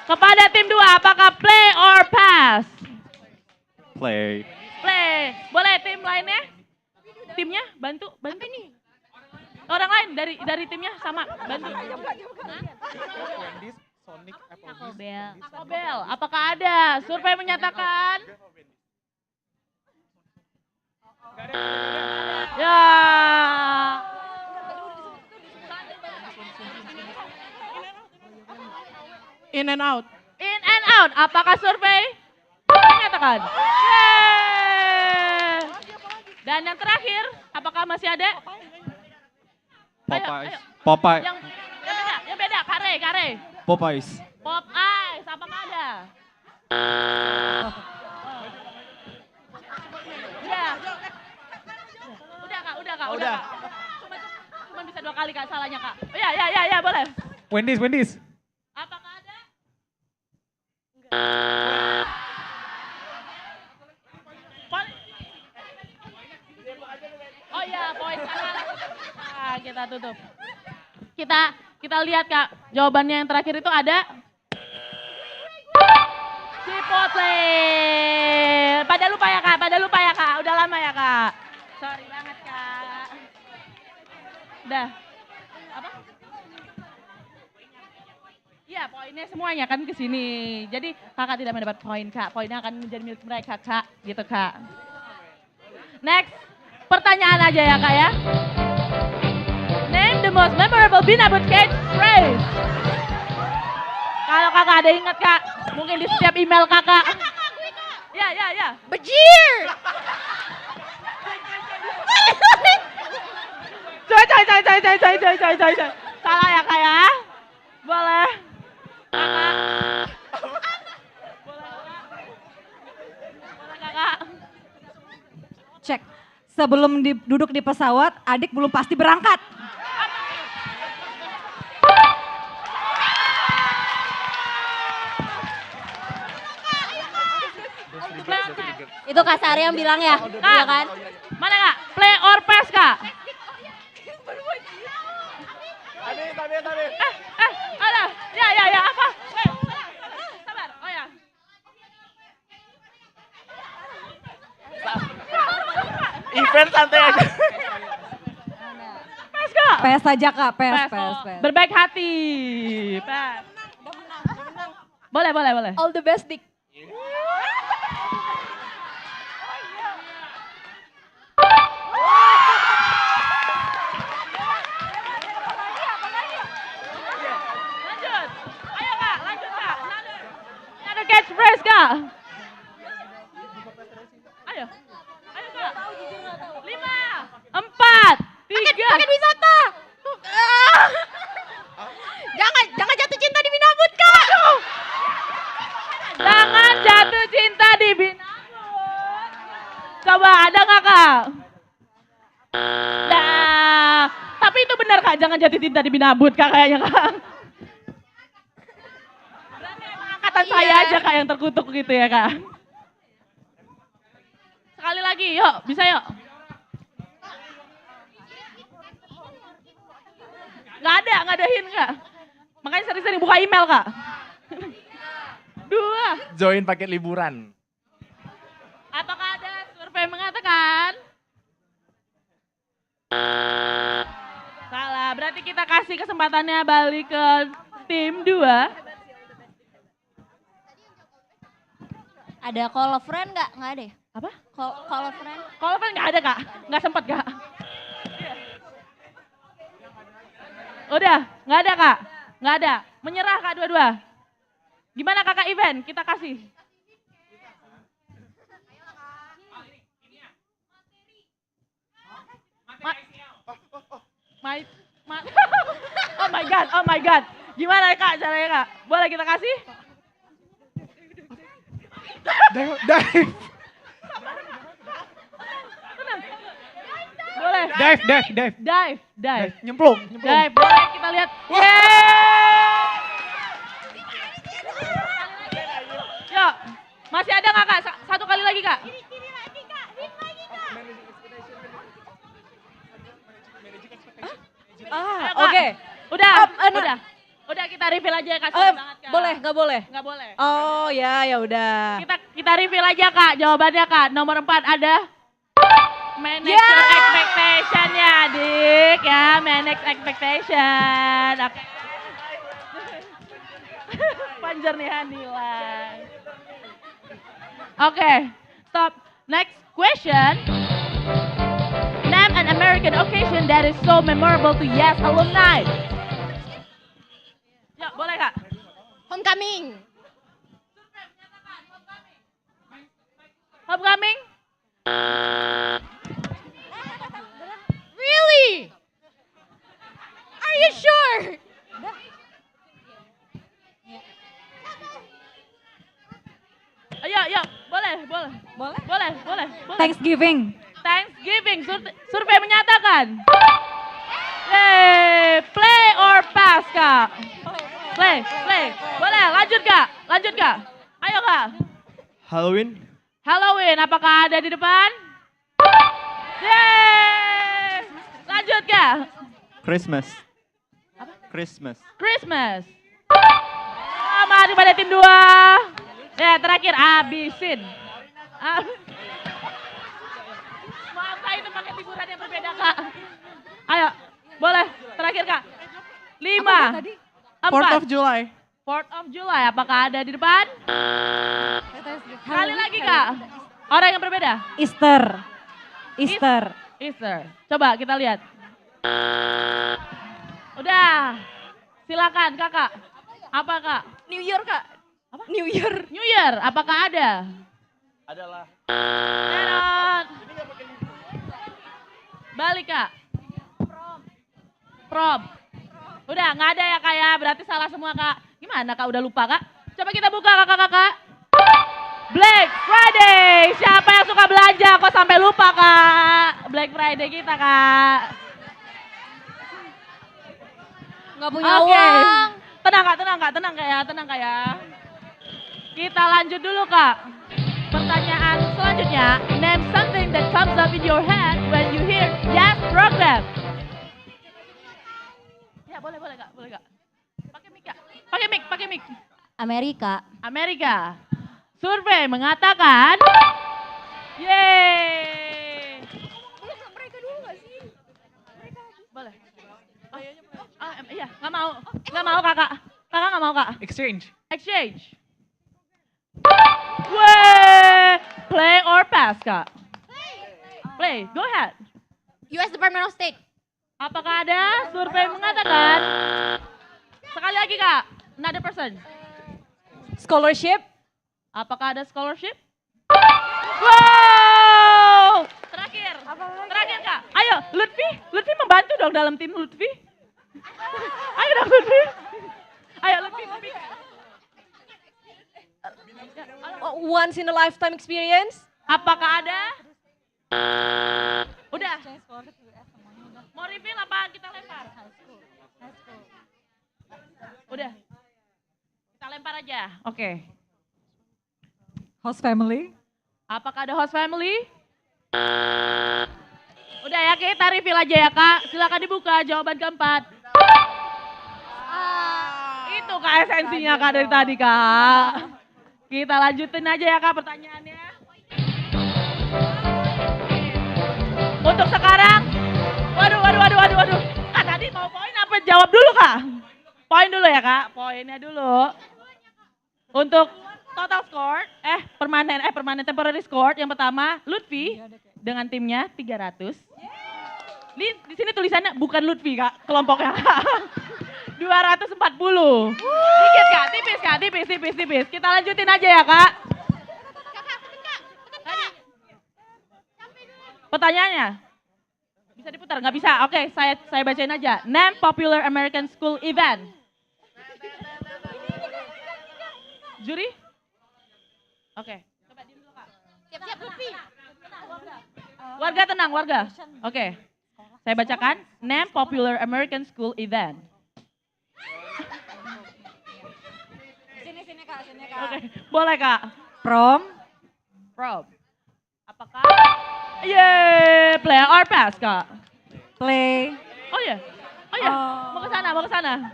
Kepada tim 2, apakah play or pass? Play. Play. Boleh tim lainnya? Timnya bantu. Nih? Orang lain dari timnya sama bantu. Taco Bell. Apakah ada? Survei menyatakan Ya. In and out. In and out. Apakah survei menyatakan? Yeay. Dan yang terakhir, apakah masih ada? Popeyes. Ayo. Popeye. Yang beda, Kare. Popeyes. Popeyes, apakah ada? Ya. Udah kak. Cuma bisa 2 kali kak salahnya kak. Oh, ya, boleh. Wendy's. Apakah ada? Oh iya, poin salah. Nah, kita tutup. Kita lihat kak, jawabannya yang terakhir itu ada Chipotle. Pada lupa ya kak, udah lama ya kak. Sorry banget kak. Udah. Apa? Iya, poinnya semuanya kan ke sini. Jadi kakak tidak mendapat poin kak. Poinnya akan menjadi milik mereka kak, gitu kak. Next, pertanyaan aja ya kak ya. Name the most memorable Binabut catchphrase. Kalau kakak ada ingat kak, mungkin di setiap email kakak. Ya. Bejir. Coy. Salah ya kak ya. Boleh. Kakak. Boleh kakak. Cek. Sebelum duduk di pesawat, adik belum pasti berangkat. Itu Kak Sari yang bilang ya, iya kan? Mana kak? Play or pass kak? Tadi. Ada. Ya, apa? Sabar. Oh ya. Event santai aja. Pass kak? Pes saja Kak, pes. Berbaik hati. Pass. Boleh. All the best, Dik. Lanjut. Ayo kak, lanjut kak. Another catchphrase kak. Ayo kak. 5, 4, 3. Paket wisata. Jangan jatuh cinta di Binabut, Kak. Jangan jatuh cinta di Binabut. Coba ada nggak kak? Nah, tapi itu benar kak, jangan jatuh cinta di Binabut kak kayaknya kak. Berarti emang angkatan saya aja kak yang terkutuk gitu ya kak. Sekali lagi, yuk, bisa yuk. Nggak ada hint kak. Makanya sering-sering buka email kak. 2. Join paket liburan. Apakah ada survei mengatakan? Salah, berarti kita kasih kesempatannya balik ke tim 2. Ada call a friend nggak? Nggak ada ya? Apa? Call a friend? Call a friend nggak ada kak, nggak sempet kak. Udah, nggak ada kak, nggak ada. Menyerah kak dua-dua. Gimana kakak event? Kita kasih. Oh my god. Gimana kak caranya kak? Boleh kita kasih? Dive. Boleh. Dive. Nyemplung. Dive, boleh kita lihat. Yeay! Yuk, masih ada nggak kak? Satu kali lagi kak. Oke. Udah kita reveal aja kak. Boleh, nggak boleh? Nggak boleh. Oh ya udah. Kita reveal aja kak, jawabannya kak. Nomor 4 ada manage your expectation ya adik ya, manage expectation. Oke. Panjernihan nilai. Oke, stop. Next question. Name an American occasion that is so memorable to YES alumni. Ya, boleh Kak? Homecoming. Homecoming? Really? Are you sure? Ya, boleh. Thanksgiving. Thanksgiving, survei menyatakan. Yeay, play or pass Kak? Play. Boleh, lanjut Kak. Ayo Kak. Halloween, apakah ada di depan? Yeay, lanjut Kak. Christmas. Apa? Christmas. Selamat kepada tim 2. Ya, terakhir habisin. Maaf Kak, itu pakai figuran yang berbeda Kak. Ayo, boleh. Terakhir Kak. 5, 4. 4th of July. 4th of July, apakah ada di depan? Sekali lagi Kak. Orang yang berbeda. Easter. Coba kita lihat. Udah. Silakan Kakak. Apa Kak? New Year, Kak. Apa? New Year, apakah ada? Adalah. Terot. Balik Kak. Prom. Udah nggak ada ya Kak ya, berarti salah semua Kak. Gimana Kak, udah lupa Kak? Coba kita buka kakak-kakak. Black Friday, siapa yang suka belanja kok sampai lupa Kak? Black Friday kita Kak. Nggak punya uang. Tenang Kak ya. Kita lanjut dulu Kak. Pertanyaan selanjutnya, name something that comes up in your head when you hear YES program. Ya boleh Kak. Pakai mic Kak. Pakai mic. Amerika. Survei mengatakan, yeay. Mereka dulu nggak sih? Boleh. Iya, nggak mau Kakak. Kakak nggak mau Kak. Exchange. Weh, play or pass Kak? Play, go ahead. US Department of State. Apakah ada survei mengatakan? Sekali lagi Kak, another person. Scholarship. Apakah ada scholarship? Wow! Terakhir Kak. Ayo, Lutfi membantu dong dalam tim Lutfi. Ayo dong Lutfi. Ayo Lutfi. Once in a lifetime experience. Apakah ada? Udah. Mau reveal apa kita lempar? Udah. Kita lempar aja. Oke. Host family. Apakah ada host family? Udah ya, kita reveal aja ya Kak. Silakan dibuka jawaban keempat. Itu Kak esensinya Kak dari tadi Kak. Kita lanjutin aja ya Kak pertanyaannya. Untuk sekarang, waduh. Kak tadi mau poin apa jawab dulu Kak? Poin dulu ya Kak, poinnya dulu. Untuk total score, permanen temporary score yang pertama Lutfi dengan timnya 300. Di sini tulisannya bukan Lutfi Kak, kelompoknya Kak. 240. Dikit Kak, tipis. Kita lanjutin aja ya Kak. Pertanyaannya, bisa diputar? Nggak bisa? Oke, saya bacain aja. Name popular American school event. Juri? Oke. Coba diem dulu Kak. Siap-siap Lutfi. Warga tenang. Oke. Saya bacakan. Name popular American school event. Sini Kak. Oke, boleh Kak. Prom. Apakah? Yeay, play or pass Kak? Play. Oh ya. Mau ke sana.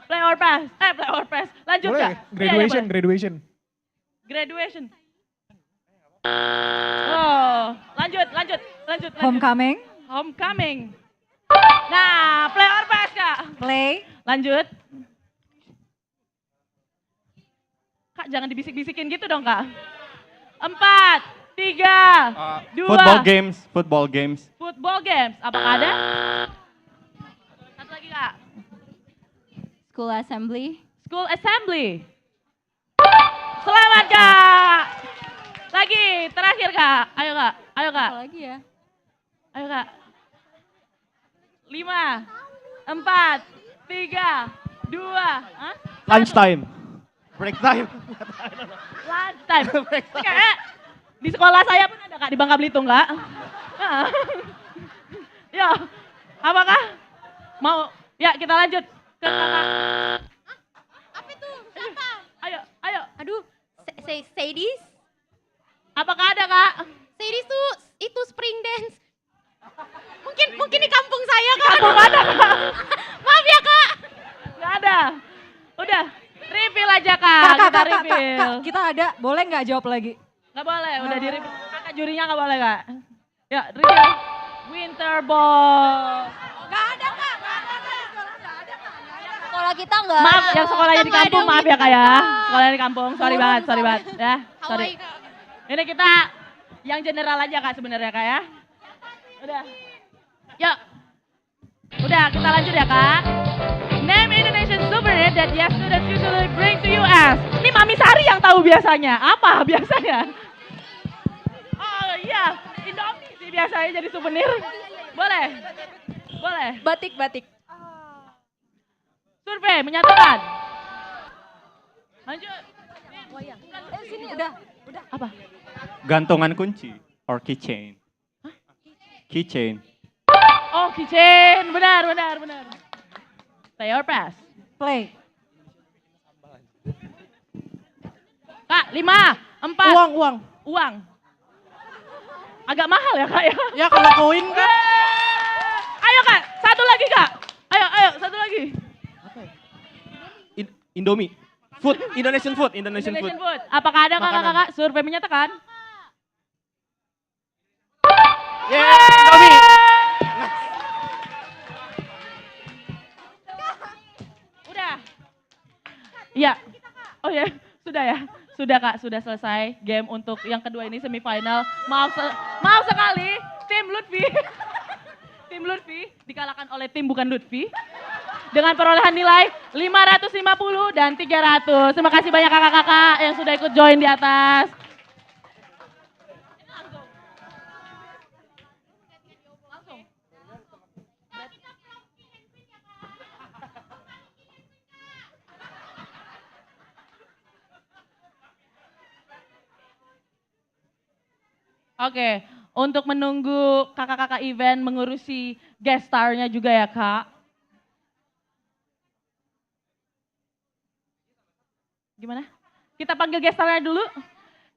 Play or pass? Lanjut Boleh, Kak. graduation. Oh, lanjut. Homecoming. Nah, play or pass Kak? Play. Lanjut. Kak jangan dibisik-bisikin gitu dong Kak. 4, 3, 2. Football games, football games. Football games. Apakah ada? Satu lagi Kak. School assembly. School assembly. Selamat Kak. Lagi, terakhir Kak. Ayo Kak, ayo Kak. Apa lagi ya? Ayo Kak. 5, 4, 3, 2. Hah? Lunch time. Break time. Lunch time. Kayak di sekolah saya pun ada Kak, di Bangka Belitung Kak. Ya, apakah mau? Ya kita lanjut ke kakak. Apa itu? Siapa? Ayo, ayo. Aduh, Sadis? Apakah ada Kak? Sadis tuh itu spring dance. Mungkin di kampung saya Kak. Kampung mana Kak? Maaf ya Kak. Nggak ada. Udah, refill aja Kak. Kak, Kita Kak, refill. kita ada, boleh nggak jawab lagi? Nggak boleh, udah di refill. Kakak jurinya nggak boleh Kak. Ya, refill. Winter ball. Nggak ada Kak. Sekolah kita nggak Maaf, ada. yang sekolahnya di kampung, maaf ya Kak ya. Sekolahnya di kampung, sorry banget. Ya, sorry. Hawaii, Kak. Ini kita yang general aja Kak sebenarnya Kak ya. Udah. Yuk. Udah, kita lanjut ya Kak. Name Indonesian souvenir that YES students usually bring to US. Ini Mami Sari yang tahu biasanya. Apa biasanya? Oh iya, Indomie sih biasanya jadi souvenir. Boleh? Boleh? Batik. Survei menyatakan. Lanjut. Sini udah. Apa? Gantungan kunci or keychain. Keychain. Oh, keychain. Benar. Play or pass? Play. Kak, 5, 4. Uang. Agak mahal ya Kak ya? Ya kalau koin Kak. Ayo Kak, satu lagi Kak. Ayo, satu lagi. Indomie. Food, Indonesian food. Food. Apakah ada kakak-kakak? Survei menyatakan. Indomie. Udah. Iya. Oh ya, sudah ya. Sudah Kak, sudah selesai game untuk yang kedua ini semifinal. Maaf sekali, tim Lutfi. Tim Lutfi dikalahkan oleh tim bukan Lutfi. Dengan perolehan nilai 550 dan 300. Terima kasih banyak kakak-kakak yang sudah ikut join di atas. Oke, untuk menunggu kakak-kakak event mengurusi guest star-nya juga ya Kak. Gimana? Kita panggil guest star-nya dulu.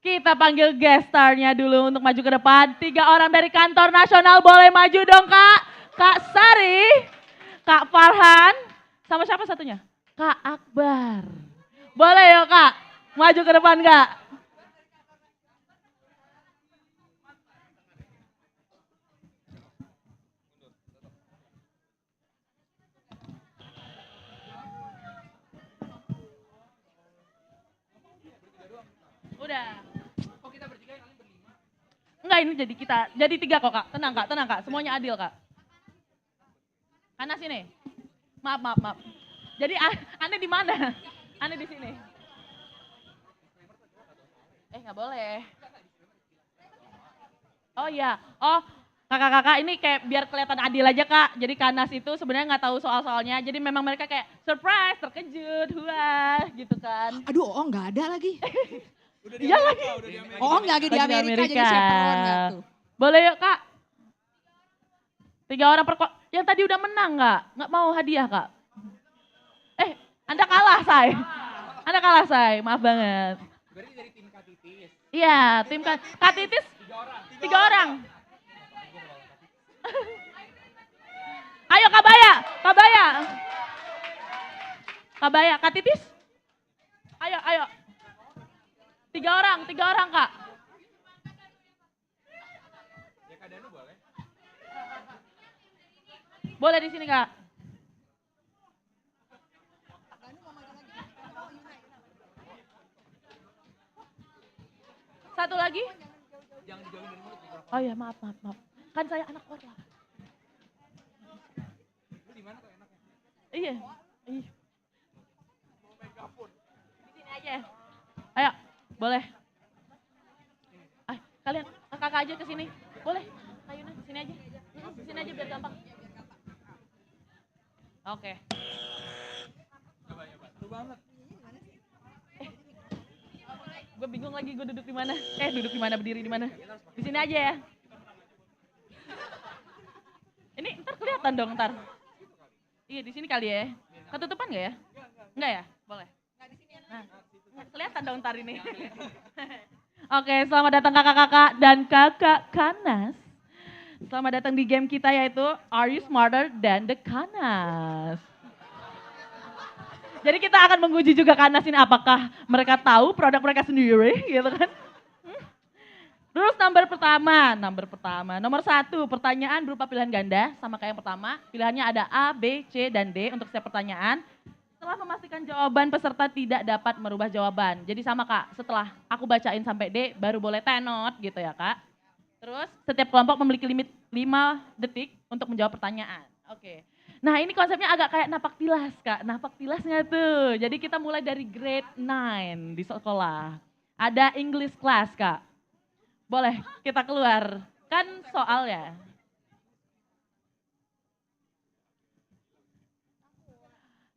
Kita panggil guest star-nya dulu untuk maju ke depan. 3 orang dari kantor nasional boleh maju dong Kak. Kak Sari, Kak Farhan, sama siapa satunya? Kak Akbar. Boleh yuk Kak, maju ke depan Kak. Udah. Oh kita bertiga yang berlima? Enggak, ini jadi 3 kok Kak. Tenang Kak, semuanya adil Kak. Ana sini. Maaf. Jadi Ane di mana? Ane di sini. Nggak boleh. Oh iya, kakak-kakak ini kayak biar kelihatan adil aja Kak. Jadi Kanas itu sebenarnya nggak tahu soal-soalnya. Jadi memang mereka kayak surprise, terkejut, wah gitu kan. Aduh, nggak ada lagi. Iya lagi. Nggak lagi di Amerika, jadi chaperone nggak tuh. Boleh yuk Kak. 3 orang yang tadi udah menang nggak mau hadiah Kak? Anda kalah Say, maaf banget. Berarti dari tim Katitis. Iya, tim Katitis 3 orang. Ayo Kabaya, Katitis. Ayo. 3 orang Kak. Ya Kak Danu boleh. Boleh di sini Kak. Satu lagi. Oh ya, maaf. Kan saya anak orang. Iya. Di sini aja. Ayo, boleh. Kalian kakak aja ke sini. Boleh. Ayo nah, sini aja. Sini aja biar gampang. Oke. Seru banget. Gue bingung lagi gue duduk di mana. Duduk di mana, berdiri di mana. Di sini aja ya. Ini ntar kelihatan dong ntar. Iya di sini kali ya. Ketutupan nggak ya? Enggak ya? Boleh. Nah, kelihatan dong ntar ini. Oke, selamat datang kakak-kakak dan kakak Kanas. Selamat datang di game kita yaitu Are You Smarter Than the Kanas? Jadi kita akan menguji juga Kanas ini apakah mereka tahu produk mereka sendiri gitu kan. Terus nomor pertama, nomor 1 pertanyaan berupa pilihan ganda sama kayak yang pertama. Pilihannya ada A, B, C, dan D untuk setiap pertanyaan. Setelah memastikan jawaban peserta tidak dapat merubah jawaban. Jadi sama Kak, setelah aku bacain sampai D baru boleh tenot gitu ya Kak. Terus setiap kelompok memiliki limit 5 detik untuk menjawab pertanyaan. Oke. Nah ini konsepnya agak kayak napak tilas Kak, napak tilasnya tuh. Jadi kita mulai dari grade 9 di sekolah. Ada English class Kak. Boleh kita keluar, kan soalnya.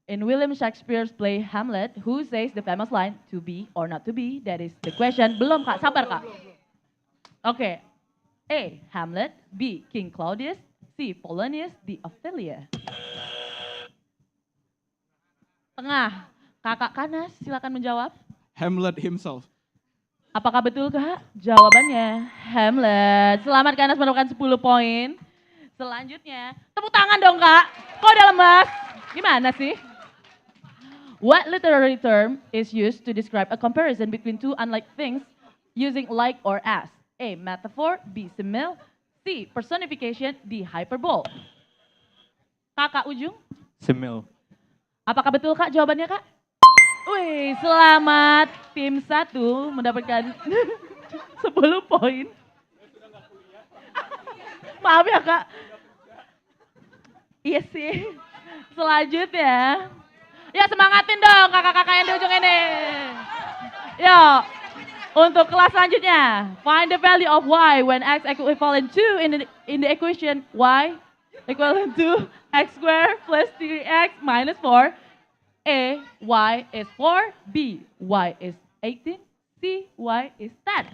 In William Shakespeare's play Hamlet, who says the famous line, to be or not to be, that is the question. Belum Kak, sabar Kak. Oke. A. Hamlet, B. King Claudius, C. Polonius, D. Ophelia. Tengah, Kakak Kanas silakan menjawab. Hamlet himself. Apakah betul Kak? Jawabannya Hamlet. Selamat Kanas mendapatkan 10 poin. Selanjutnya, tepuk tangan dong Kak. Kok udah lemas? Gimana sih? What literary term is used to describe a comparison between two unlike things using like or as? A. Metaphor, B. Simile, C. Personification, D. Hyperbole. Kakak Ujung? Simil. Apakah betul Kak jawabannya Kak? Wih, selamat tim 1 mendapatkan 10 poin. Maaf ya Kak. Iya sih. Selanjutnya. Ya semangatin dong kakak-kakak yang di ujung ini. Yuk. Untuk kelas selanjutnya. Find the value of y when x equivalent to in the equation y equivalent to x squared plus 3x minus 4. A, y is 4, B, y is 18, C, y is 10.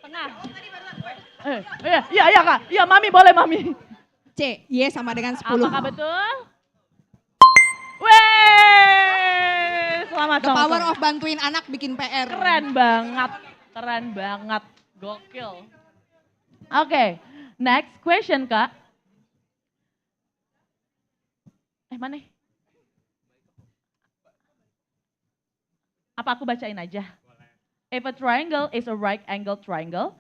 Tengah. Iya Kak, iya Mami boleh Mami. C, Y sama dengan 10. Apakah betul? Weh, selamat. The power of bantuin anak bikin PR. Keren banget, gokil. Oke, next question Kak. Mana? Apa aku bacain aja? If a triangle is a right angle triangle.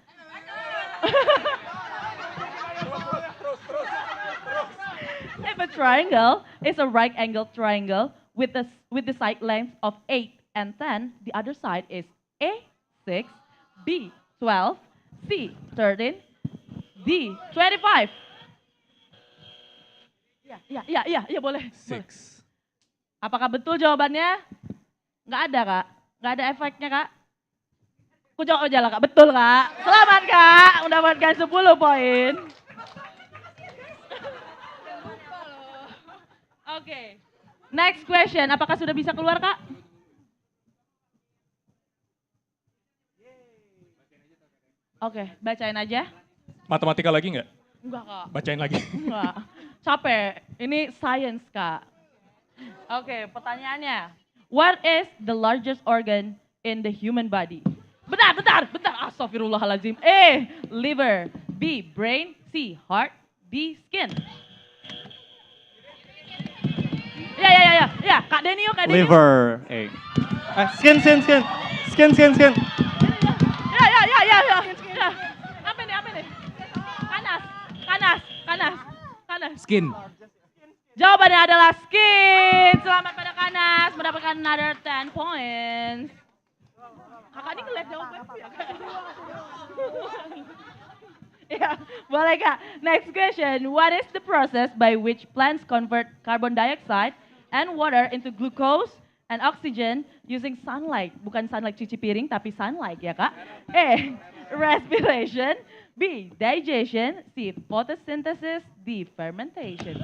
If a triangle is a right angle triangle with the side length of 8 and 10, the other side is A, 6, B, 12, C, 13, D, 25. Iya boleh. 6. Apakah betul jawabannya? Nggak ada Kak, nggak ada efeknya Kak. Aku jawab aja lah Kak, betul Kak. Selamat Kak, mendapatkan 10 poin. Oke, next question, apakah sudah bisa keluar Kak? Oke, bacain aja. Matematika lagi nggak? Enggak Kak. Bacain lagi. Enggak, capek. Ini science Kak. Oke, pertanyaannya. What is the largest organ in the human body? Bentar. Astagfirullahaladzim. A, liver. B, brain. C, heart. D, skin. Ya. Kak Denny yuk, Kak Denny. Liver. Skin. Ya. Apa nih? Kanas. Skin. Jawabannya adalah skin. Selamat pada Kanas, mendapatkan another 10 points. Kak ini ngeliat jawabanku ya Kak. Ya, boleh Kak. Next question. What is the process by which plants convert carbon dioxide and water into glucose and oxygen using sunlight? Bukan sunlight cuci piring, tapi sunlight ya Kak. A. Respiration. B. Digestion. C. Photosynthesis. D. Fermentation.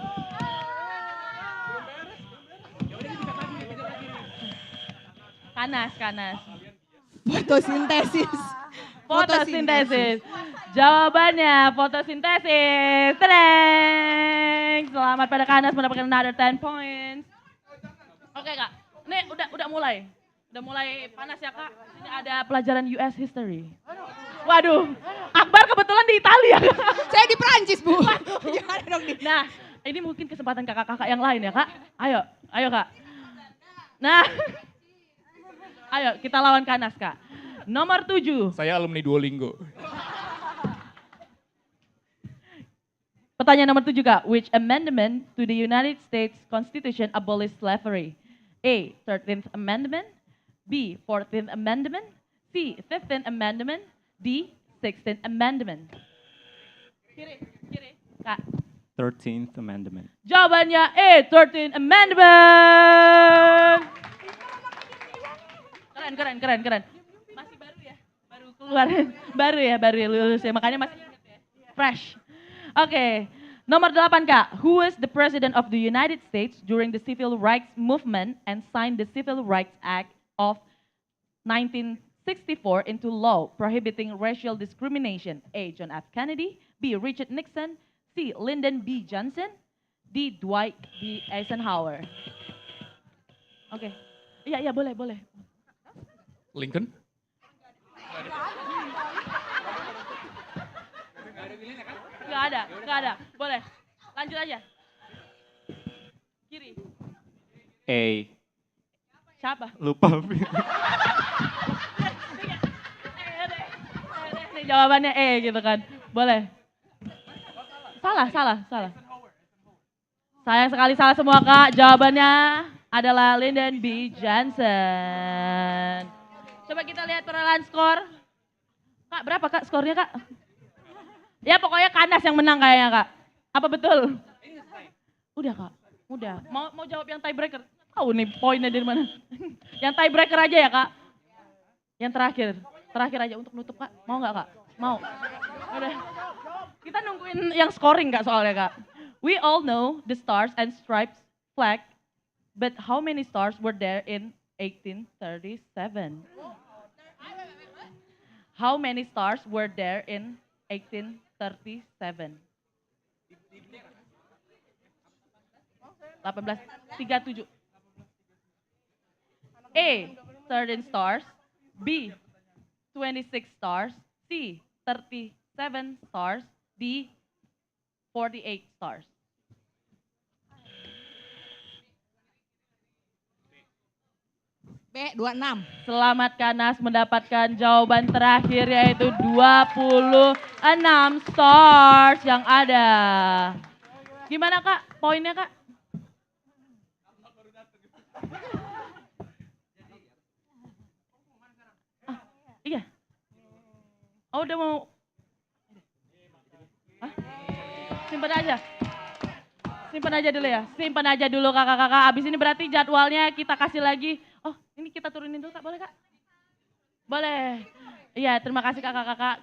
Kanas. Fotosintesis. Fotosintesis. Jawabannya fotosintesis. Tadang! Selamat pada Kanas mendapatkan another 10 points. Oke Kak, ini udah mulai. Udah mulai panas ya Kak. Ini ada pelajaran US history. Waduh, Akbar kebetulan di Italia. Saya di Prancis, Bu. Gimana dong nih? Nah, ini mungkin kesempatan kakak-kakak yang lain ya Kak. Ayo Kak. Nah, ayo kita lawan Kanas Kak. Nomor 7. Saya alumni Duolingo. Pertanyaan nomor 7 Kak. Which amendment to the United States Constitution abolished slavery? A. 13th Amendment. B. 14th Amendment. C. 15th Amendment. D. 16th Amendment. Kiri. Kak. 13th Amendment. Jawabannya A. 13th Amendment. Keren. Masih baru ya? Baru keluar. baru ya lulus ya. Makanya masih ingat ya. Fresh. Oke. Nomor 8 Kak. Who was the President of the United States during the Civil Rights Movement and signed the Civil Rights Act of 1964 into law prohibiting racial discrimination? A. John F. Kennedy. B. Richard Nixon. C. Lyndon B. Johnson. D. Dwight D. Eisenhower. Oke. Iya boleh. Lincoln? Nggak ada. Boleh. Lanjut aja. Kiri. A. Siapa? Lupa. Nih jawabannya E gitu kan. Boleh. Salah. Sayang sekali salah semua Kak. Jawabannya adalah Lyndon B. Johnson. Coba kita lihat perolehan skor. Kak, berapa Kak skornya Kak? Ya pokoknya Kanas yang menang kayaknya Kak. Apa betul? Udah Kak, udah. Mau jawab yang tiebreaker? Tahu nih poinnya dari mana. Yang tiebreaker aja ya Kak. Yang terakhir aja untuk nutup Kak. Mau nggak Kak? Mau. Udah. Kita nungguin yang scoring Kak soalnya Kak. We all know the Stars and Stripes flag, but how many stars were there in 1837? How many stars were there in 1837? 1837. A. 13 stars. B. 26 stars. C. 37 stars. D. 48 stars. B. 26. Selamat Kanas mendapatkan jawaban terakhir yaitu 26 stars yang ada. Gimana Kak poinnya Kak? Iya. Oh udah mau. Simpan aja dulu ya. Simpan aja dulu kakak-kakak. Abis ini berarti jadwalnya kita kasih lagi. Oh ini kita turunin dulu Kak, boleh Kak? Boleh. Iya terima kasih kakak-kakak.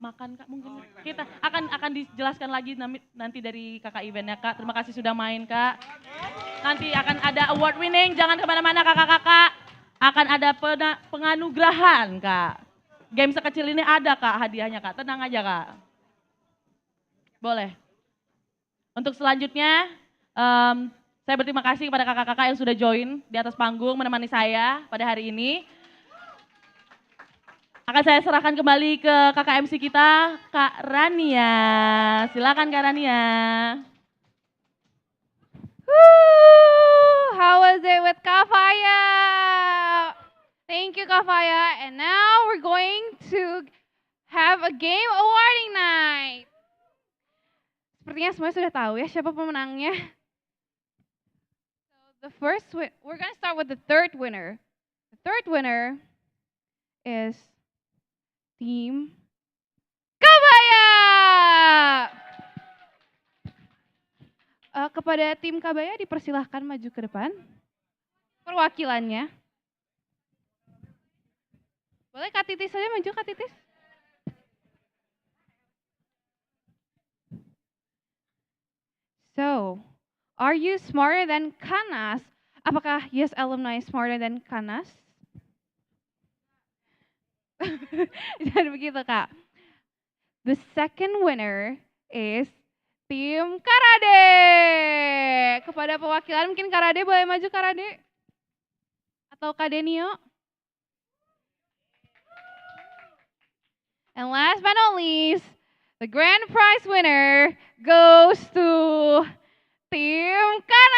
Makan Kak mungkin. Kita akan dijelaskan lagi nanti dari kakak eventnya Kak. Terima kasih sudah main Kak. Nanti akan ada award winning. Jangan kemana-mana kakak-kakak. Akan ada penganugerahan Kak. Game sekecil ini ada Kak hadiahnya Kak. Tenang aja Kak. Boleh. Untuk selanjutnya, saya berterima kasih kepada kakak-kakak yang sudah join di atas panggung menemani saya pada hari ini. Akan saya serahkan kembali ke kakak MC kita, Kak Rania. Silakan Kak Rania. How was it with Kafaya? Thank you Kafaya. And now we're going to have a game awarding night. Sepertinya semuanya sudah tahu ya siapa pemenangnya. So we're going to start with the third winner. The third winner is Team Kabaya. Kepada tim Kabaya dipersilahkan maju ke depan. Perwakilannya. Boleh Kak Titis saja maju, Kak Titis? So, are you smarter than Kanas? Apakah Yes Alumni smarter than Kanas? Jangan begitu, Kak. The second winner is tim Karade. Kepada perwakilan mungkin Karade boleh maju Karade? Atau Kadenio? And last but not least, the grand prize winner goes to tim Kanas.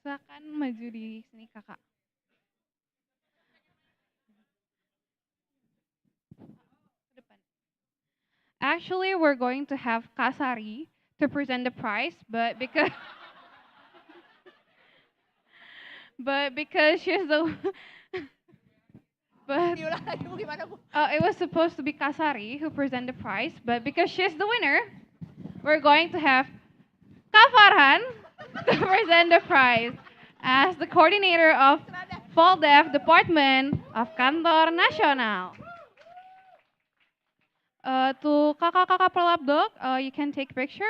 Silakan maju di sini kakak. Actually, we're going to have Kasari to present the prize, but because she's the but it was supposed to be Kasari who present the prize, but because she's the winner, we're going to have Kafarhan to present the prize as the coordinator of FOLDEF Department of Kantor Nasional. To kakak-kakak pelabdok, you can take picture.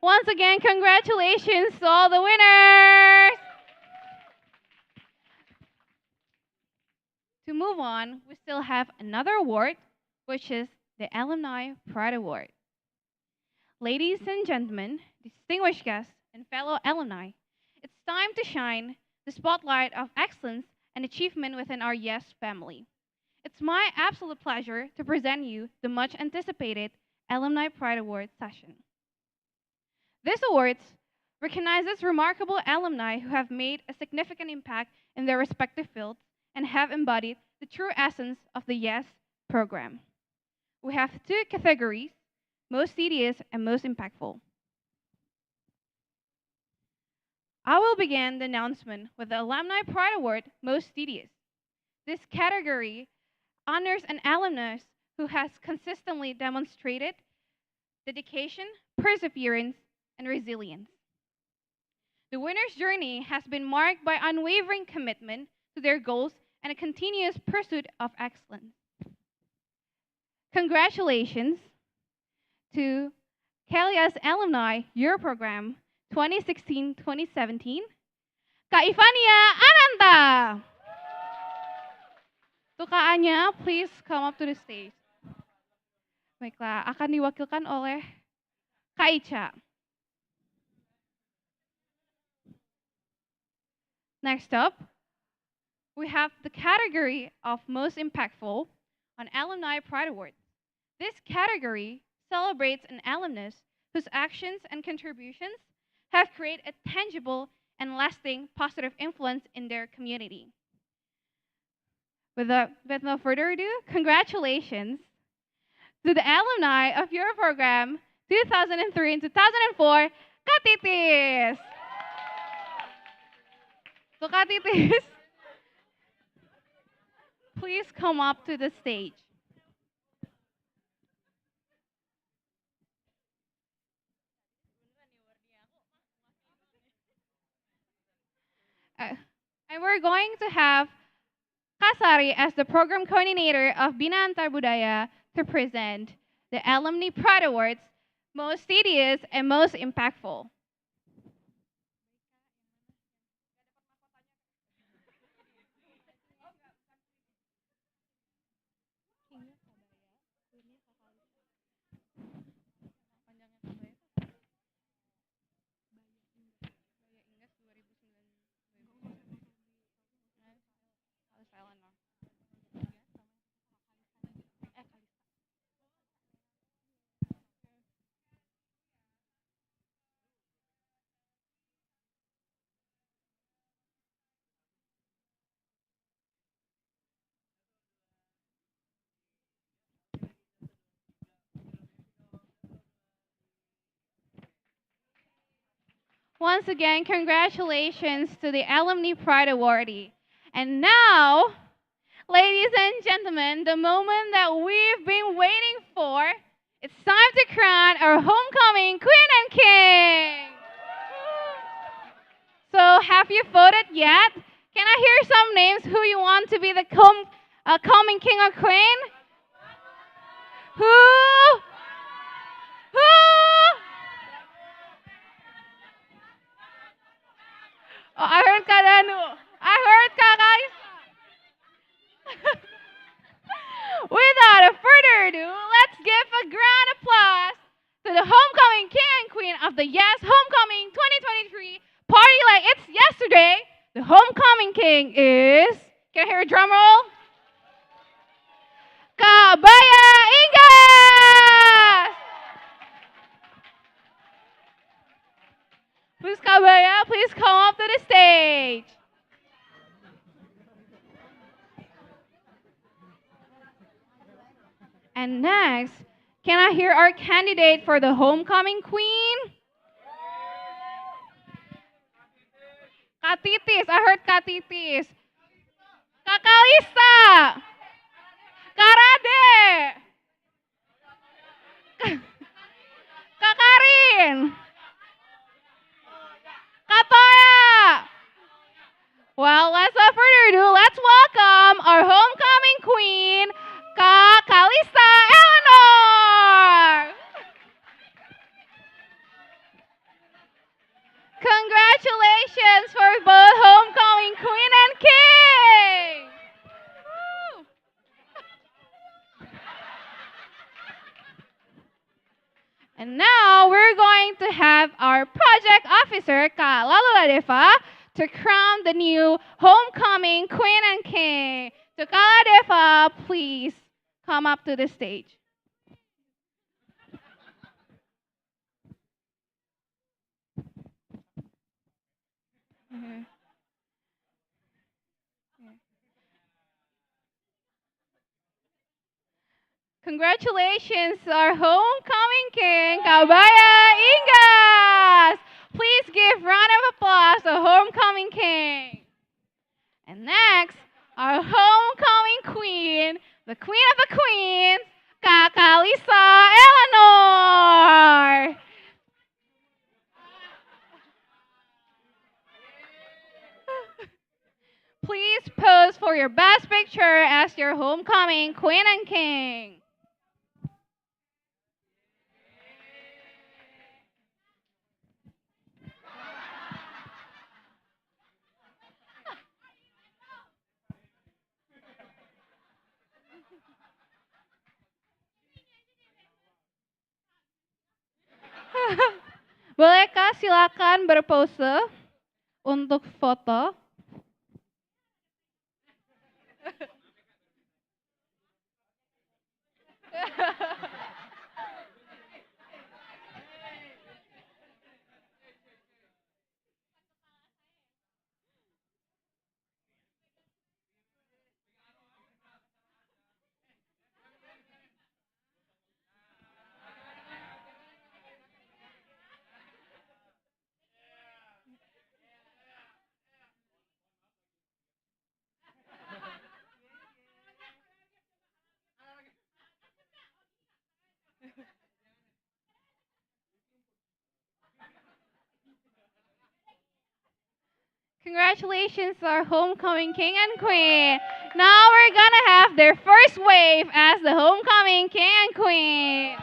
Once again, congratulations to all the winners! To move on, we still have another award, which is the Alumni Pride Award. Ladies and gentlemen, distinguished guests, and fellow alumni, it's time to shine the spotlight of excellence and achievement within our YES family. It's my absolute pleasure to present you the much anticipated Alumni Pride Award session. This awards recognizes remarkable alumni who have made a significant impact in their respective fields and have embodied the true essence of the YES program. We have two categories, most tedious and most impactful. I will begin the announcement with the Alumni Pride Award, Most Tedious. This category honors an alumnus who has consistently demonstrated dedication, perseverance, and resilience. The winner's journey has been marked by unwavering commitment to their goals and a continuous pursuit of excellence. Congratulations to Kalias Alumni Year Program 2016-2017, Kak Ivania Ananta. Untuk Kak Anya, please come up to the stage. Baiklah, akan diwakilkan oleh Kak Ica. Next up, we have the category of Most Impactful on Alumni Pride Award. This category celebrates an alumnus whose actions and contributions have created a tangible and lasting positive influence in their community. With no further ado, congratulations to the alumni of your program 2003 and 2004, Kak Titis. So Kak Titis, please come up to the stage. And we're going to have Kasari as the program coordinator of Bina Antar Budaya to present the Alumni Pride Awards, Most Tedious and Most Impactful. Once again, congratulations to the Alumni Pride awardee. And now, ladies and gentlemen, the moment that we've been waiting for, it's time to crown our homecoming queen and king. So have you voted yet? Can I hear some names who you want to be the coming king or queen? Who? Who? Oh, I heard Kak Danu. I heard Kak Ais. Without a further ado, let's give a grand applause to the homecoming king and queen of the YES Homecoming 2023 Party Like It's Yesterday. The homecoming king is, can I hear a drum roll? Kak Baya Ingas! Please, Kak Baya, please come up to the stage. And next, can I hear our candidate for the homecoming queen? Kak Titis, I heard Kak Titis. Kak Kalista. Kak Rade. Kak Karin. Kak Toya. Well, without further ado, let's welcome our homecoming queen, Kak Kalista Eleanor. Congratulations for both homecoming queen and king. Woo. And now we're going to have our project officer, Kak Lalu Ladeva, to crown the new homecoming queen and king. So Kak Ladeva, please come up to the stage. Congratulations, our homecoming king, Kak Baya Ingas. Please give round of applause to homecoming king. And next, our homecoming queen, the queen of the queens, Kak Kalista Eleanor. Please pose for your best picture as your homecoming queen and king. Bolehkah silakan berpose untuk foto? Congratulations to our homecoming king and queen. Now we're gonna have their first wave as the homecoming king and queen.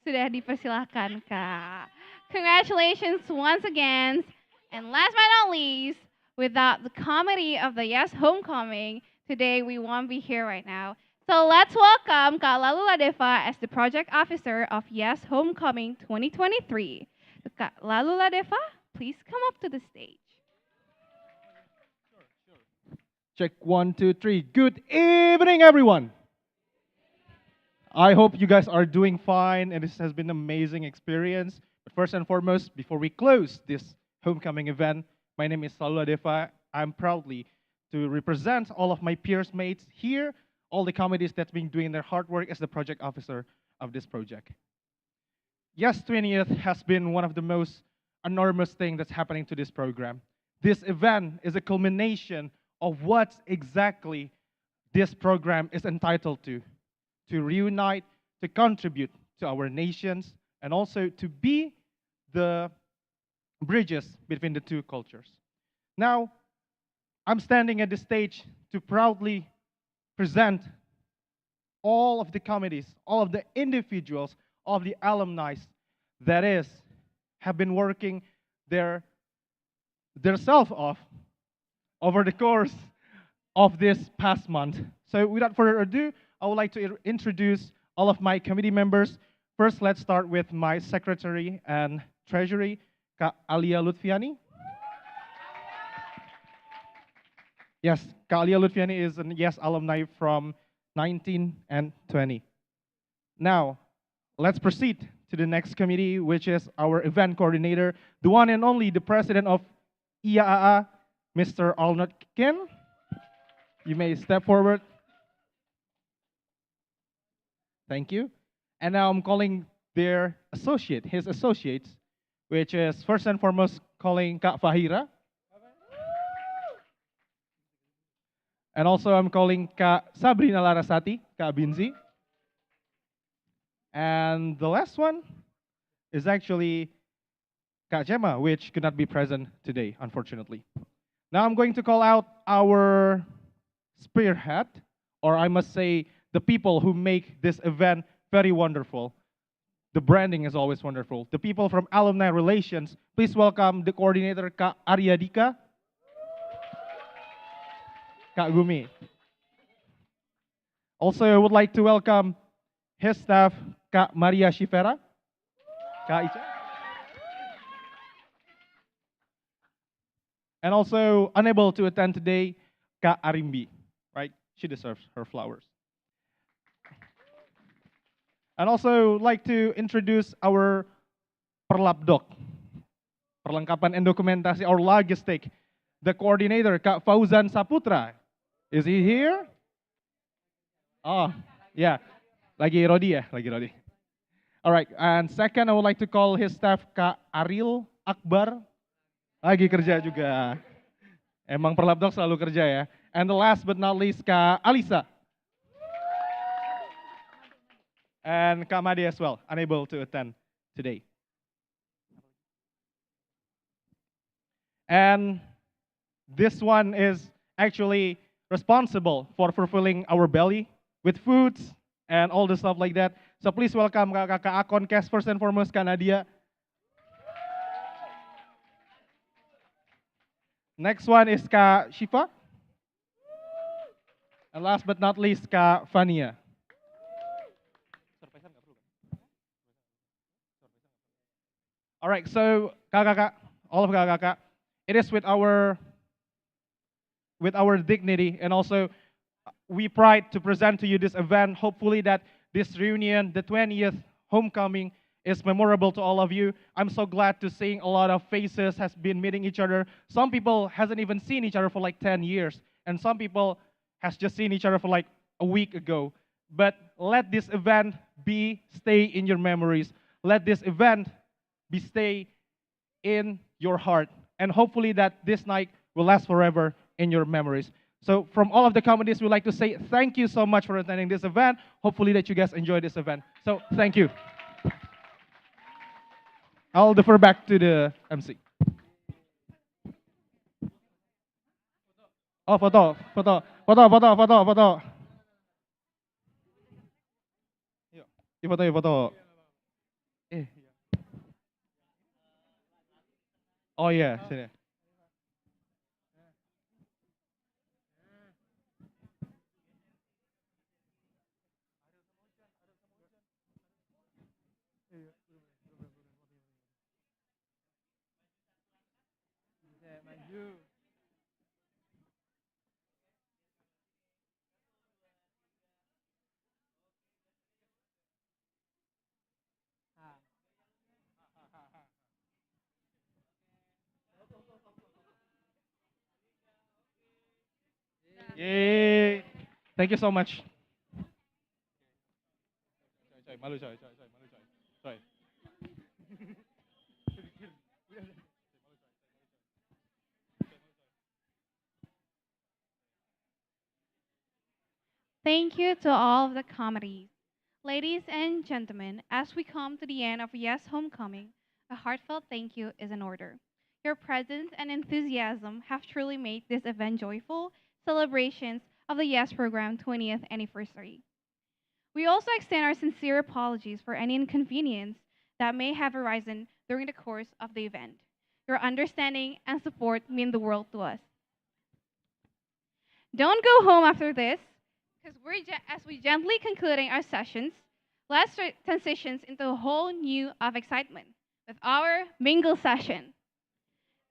Sudah dipersilakan, Kak. Congratulations once again. And last but not least, without the comedy of the YES Homecoming, today we won't be here right now. So let's welcome Kak Lalu Ladeva as the project officer of YES Homecoming 2023. Kak Lalu Ladeva, please come up to the stage. Check 1, 2, 3. Good evening, everyone. I hope you guys are doing fine and this has been an amazing experience. But first and foremost, before we close this homecoming event. My name is Salula Deva. I'm proudly to represent all of my peers mates here, all the committees that's been doing their hard work as the project officer of this project. Yes, 20th has been one of the most enormous thing that's happening to this program. This event is a culmination of what exactly this program is entitled to reunite, to contribute to our nations, and also to be the bridges between the two cultures. Now, I'm standing at the stage to proudly present all of the committees, all of the individuals, all of the alumni that have been working their self off over the course of this past month. So without further ado, I would like to introduce all of my committee members. First, let's start with my secretary and treasury, Kak Alia Lutfiani. Yes, Kak Alia Lutfiani is an YES alumni from 19 and 20. Now, let's proceed to the next committee, which is our event coordinator, the one and only, the president of IAAA, Mr. Arnold Ken. You may step forward. Thank you. And now I'm calling their associate, his associates, which is first and foremost calling Kak Fahira. And also I'm calling Kak Sabrina Larasati, Kak Binzi. And the last one is actually Kak Gemma, which could not be present today, unfortunately. Now I'm going to call out our spearhead, or I must say the people who make this event very wonderful. The branding is always wonderful. The people from Alumni Relations, please welcome the coordinator, Kak Arya Dika, Kak Gumi. Also, I would like to welcome his staff, Kak Maria Shivera, Kak Ica. And also unable to attend today, Kak Arimbi, right? She deserves her flowers. And also like to introduce our perlapdok, perlengkapan and dokumentasi, our logistic, the coordinator, Kak Fauzan Saputra. Is he here? Oh, yeah. Lagi Rodi ya, lagi Rodi. All right, and second I would like to call his staff, Kak Aril Akbar. Lagi kerja juga. Emang perlapdok selalu kerja ya. And the last but not least, Kak Alisa. And Kak Madi as well, unable to attend today. And this one is actually responsible for fulfilling our belly with foods and all the stuff like that. So please welcome Kakak Akon Kes, first and foremost, Kak Nadia. Next one is Kak Shifa. And last but not least, Kak Fania. All right, so kakak, all of kakak, it is with our dignity and also we pride to present to you this event. Hopefully that this reunion, the 20th homecoming, is memorable to all of you. I'm so glad to seeing a lot of faces has been meeting each other. Some people hasn't even seen each other for like 10 years, and some people has just seen each other for like a week ago. But let this event stay in your memories. Let this event stay in your heart. And hopefully that this night will last forever in your memories. So from all of the committees, we'd like to say thank you so much for attending this event. Hopefully that you guys enjoy this event. So thank you. I'll defer back to the MC. Oh, foto. Yuk, foto. Oh iya, sini. Yay. Thank you so much. Malu coy. Thank you to all of the committees. Ladies and gentlemen, as we come to the end of YES Homecoming, a heartfelt thank you is in order. Your presence and enthusiasm have truly made this event joyful celebrations of the YES program 20th anniversary. We also extend our sincere apologies for any inconvenience that may have arisen during the course of the event. Your understanding and support mean the world to us. Don't go home after this, because as we gently concluding our sessions, let's transition into a whole new of excitement with our mingle session.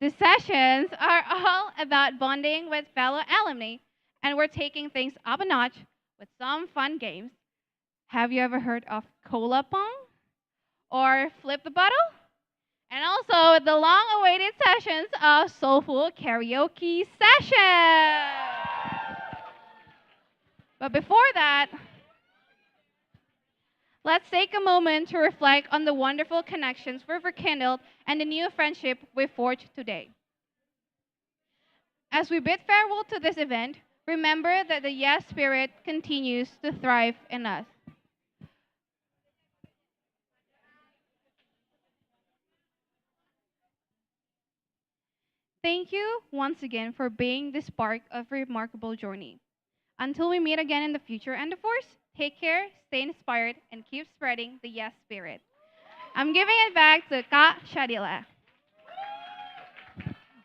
The sessions are all about bonding with fellow alumni, and we're taking things up a notch with some fun games. Have you ever heard of Cola Pong or Flip the Bottle? And also the long-awaited sessions of Soulful Karaoke Session. But before that, let's take a moment to reflect on the wonderful connections we've rekindled and the new friendship we forged today. As we bid farewell to this event, remember that the YES spirit continues to thrive in us. Thank you once again for being the spark of a remarkable journey. Until we meet again in the future endeavors, take care, stay inspired, and keep spreading the YES spirit. I'm giving it back to Kak Shadila.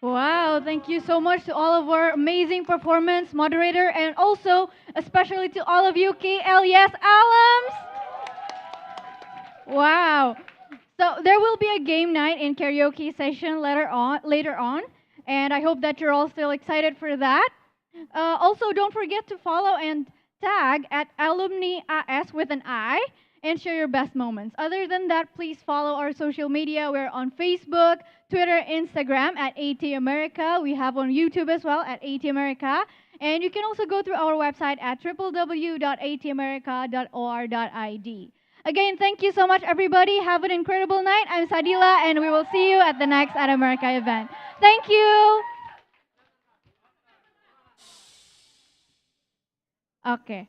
Wow, thank you so much to all of our amazing performance moderator and also especially to all of you KLYES alums. Wow. So there will be a game night and karaoke session later on, and I hope that you're all still excited for that. Also, don't forget to follow and tag at Alumni AS with an I and share your best moments. Other than that, please follow our social media. We're on Facebook, Twitter, Instagram at AT America. We have on YouTube as well at AT America. And you can also go through our website at www.atamerica.or.id. Again, thank you so much, everybody. Have an incredible night. I'm Sadila, and we will see you at the next At America event. Thank you. Okay.